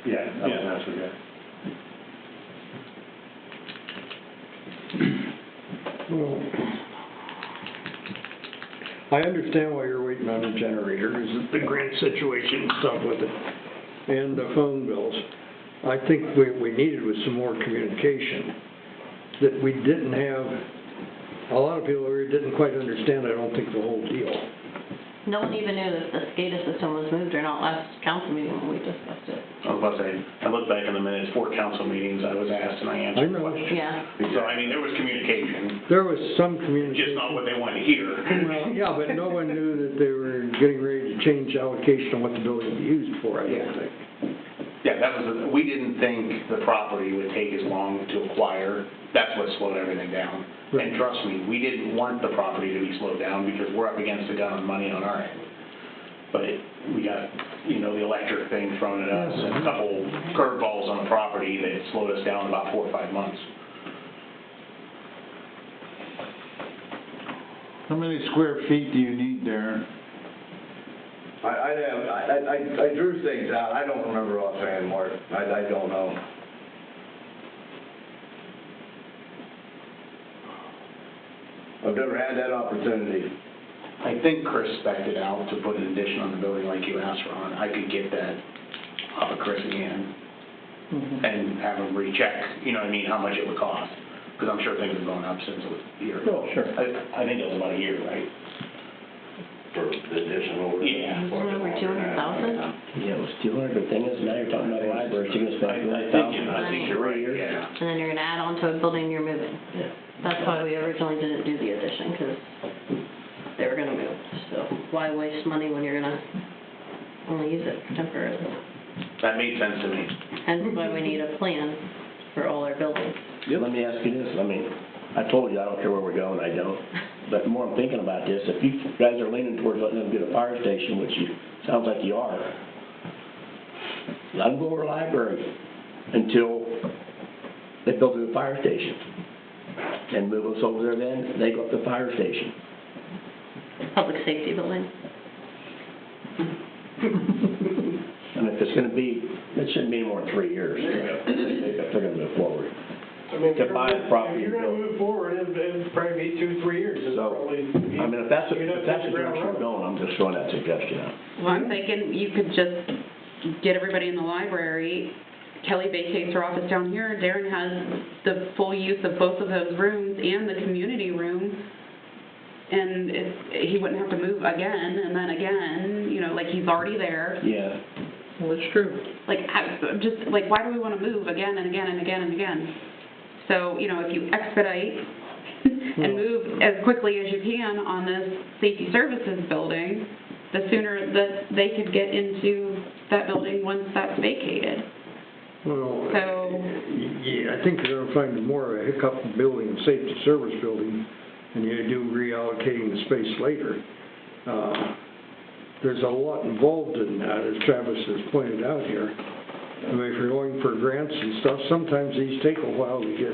Yeah, that was natural gas. Well, I understand why you're waiting on the generator, is the grant situation and stuff with it, and the phone bills. I think we needed was some more communication, that we didn't have, a lot of people here didn't quite understand, I don't think, the whole deal. No one even knew that the SCADA system was moved or not last council meeting when we discussed it. I was about to say, I looked back in the minutes, 4 council meetings, I was asked and I answered the I know. question. Yeah. So, I mean, there was communication, There was some communication. just not what they wanted to hear. Well, yeah, but no one knew that they were getting ready to change allocation of what the building would be used for, I don't think. Yeah, that was, we didn't think the property would take as long to acquire. That's what slowed everything down. Right. And trust me, we didn't want the property to be slowed down because we're up against the gun on money on our end. But we got, the electric thing thrown at us and a couple curveballs on the property that slowed us down about 4 or 5 months. How many square feet do you need, Darren? I drew things out, I don't remember offhand, Mark, I don't know. I've never had that opportunity. I think Chris spec'd it out to put an addition on the building like you asked, Ron. I could get that off of Chris again. and have them recheck, you know what I mean, how much it would cost. Because I'm sure things have gone up since it was a year ago. Oh, sure. I think it was about a year, right? For the additional. Yeah. Isn't it over 200,000? Yeah, it was 200, the thing is, now you're talking about a library, you're gonna spend I think you're right, yeah. And then you're gonna add on to a building you're moving. Yeah. That's why we originally didn't do the addition, because they were gonna move. So why waste money when you're gonna only use it temporarily? That made sense to me. Hence why we need a plan for all our buildings. Let me ask you this, I mean, I told you I don't care where we're going, I don't. But the more I'm thinking about this, if you guys are leaning towards letting them get a fire station, which you, sounds like you are, let them go over to the library until they build a fire station. And move us over there then, they go up to the fire station. Public safety building. And if it's gonna be, it shouldn't be more than 3 years, if they're gonna move forward. I mean, To buy the property if you're and gonna build. move forward, it'd probably be 2-3 years. It's So, probably. I mean, if that's the you'd have to hit the ground direction we're running. going, I'm just throwing that suggestion out. Well, I'm thinking you could just get everybody in the library. Kelly vacates her office down here, Darren has the full use of both of those rooms and the community room. And he wouldn't have to move again and then again, you know, like he's already there. Yeah. Well, that's true. Like, I'm just, like, why do we want to move again and again and again and again? So, you know, if you expedite and move as quickly as you can on this safety services building, the sooner that they could get into that building once that's vacated. Well, So- yeah, I think you're gonna find more of a hiccup building a safety service building than you do reallocating the space later. There's a lot involved in that, as Travis has pointed out here. I mean, if you're going for grants and stuff, sometimes these take a while to get.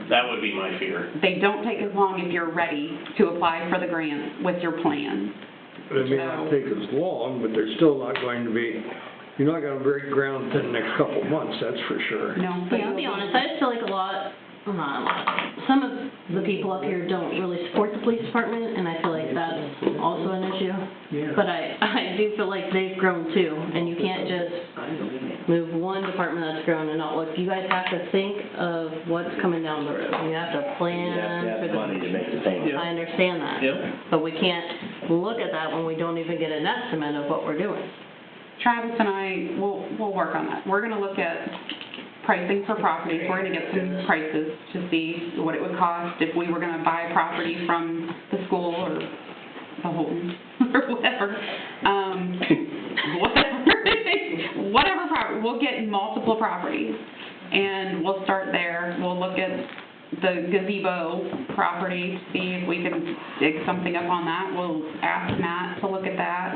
That would be my fear. They don't take as long if you're ready to apply for the grant with your plan. It may not take as long, but they're still not going to be, you're not gonna break ground within the next couple of months, that's for sure. No, but Yeah, I'll be honest, I just feel like well, not a lot. Some of the people up here don't really support the police department, and I feel like that's also an issue. Yeah. But I do feel like they've grown too, and you can't just move one department that's grown and not look. You guys have to think of what's coming down the road. You have to plan You have to for have the. money to make the payment. I understand that. Yep. But we can't look at that when we don't even get an estimate of what we're doing. Travis and I, we'll work on that. We're gonna look at pricing for properties. We're gonna get some prices to see what it would cost if we were gonna buy property from the school or the home, or whatever. Whatever property, we'll get multiple properties, and we'll start there. We'll look at the gazebo property, see if we can dig something up on that. We'll ask Matt to look at that.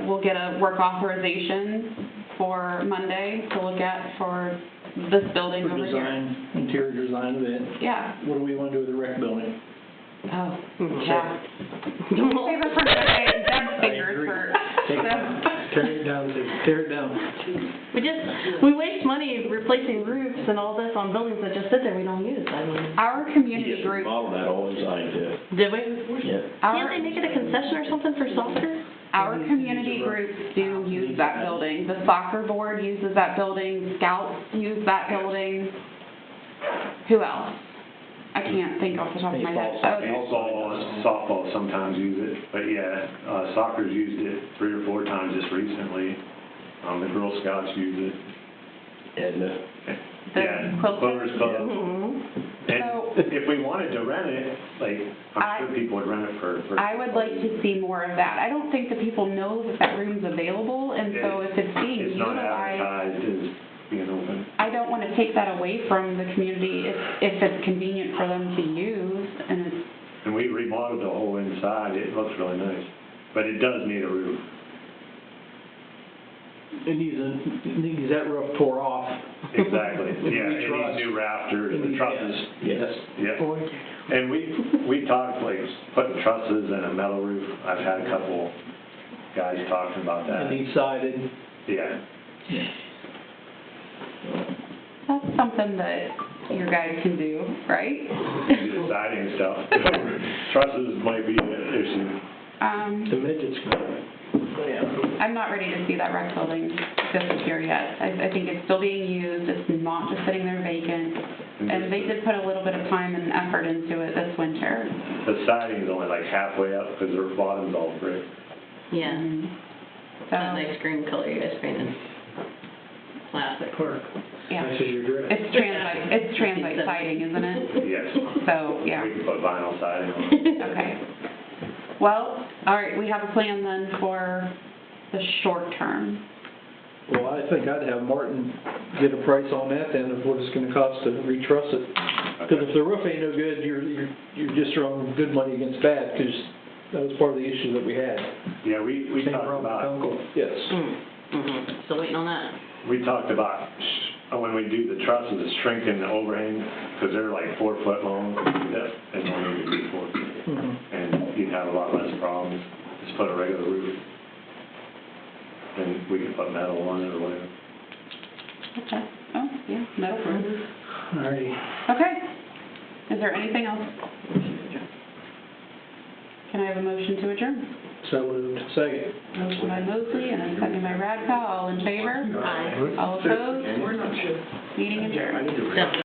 We'll get a work authorization for Monday to look at for this building For over here. design, interior design of it. Yeah. What do we wanna do with the rec building? Oh, yeah. Don't save it for Monday. Deb's fingers hurt. Tear it down. We waste money replacing roofs and all this on buildings that just sit there we don't use. I mean. Our You community just group, remodel that whole inside too. Did we? Yeah. Can't they make it a concession or something for soccer? our community groups do use that building. The soccer board uses that building, scouts use that building. Who else? I can't think off the top of my head. Softball sometimes use it, but yeah, soccer's used it 3 or 4 times just recently. The Girl Scouts use it. And, Yeah, Quilters? Quilters Club. Mm-hmm. And So- if we wanted to rent it, like, I'm sure people would rent it for. I would like to see more of that. I don't think that people know that that room's available, and so if it's being It's not utilized, advertised as being open. I don't want to take that away from the community if it's convenient for them to use, and it's, And we remodeled the whole inside, it looks really nice, but it does need a roof. It needs that roof tore off. Exactly, yeah, it Truss. needs new rafters, the trusses. yes. Yeah, and we talked like putting trusses and a metal roof. I've had a couple guys talking about that. It needs sided. Yeah, that's something that your guys can do, right? do siding stuff. Trusses might be an issue. The midgets can. I I'm not ready to see that rec building disappear yet. I think it's still being used, it's not just sitting there vacant, and they did put a little bit of time and effort into it this winter. The siding's only like halfway up, because their bottom's all brick. Yeah, that So, nice green color you guys painted. Classic. Park. yeah. Matches your dress. It's transite siding, isn't it? Yes. So, yeah. We can put vinyl siding on it. Okay. Well, all right, we have a plan then for the short term. Well, I think I'd have Martin get a price on that then of what it's gonna cost to retruss it. Because if the roof ain't no good, you're just throwing good money against bad, because that was part of the issue that we had. Yeah, we Same talked problem with about, Uncle. Yes. Mm-hmm. Still waiting on that. we talked about, when we do the trusses, shrinking the overhang, because they're like 4 foot long, and only need to be 4 feet. And you'd have a lot less problems, just put a regular roof. And we could put metal on it or whatever. Okay. Oh, yeah, metal roof. Alrighty. Okay. Is there anything else? Can I have a motion to adjourn? So moved. Second. Motion by Mosley and a second by Radka. All in favor? Aye. All opposed? Meeting adjourned.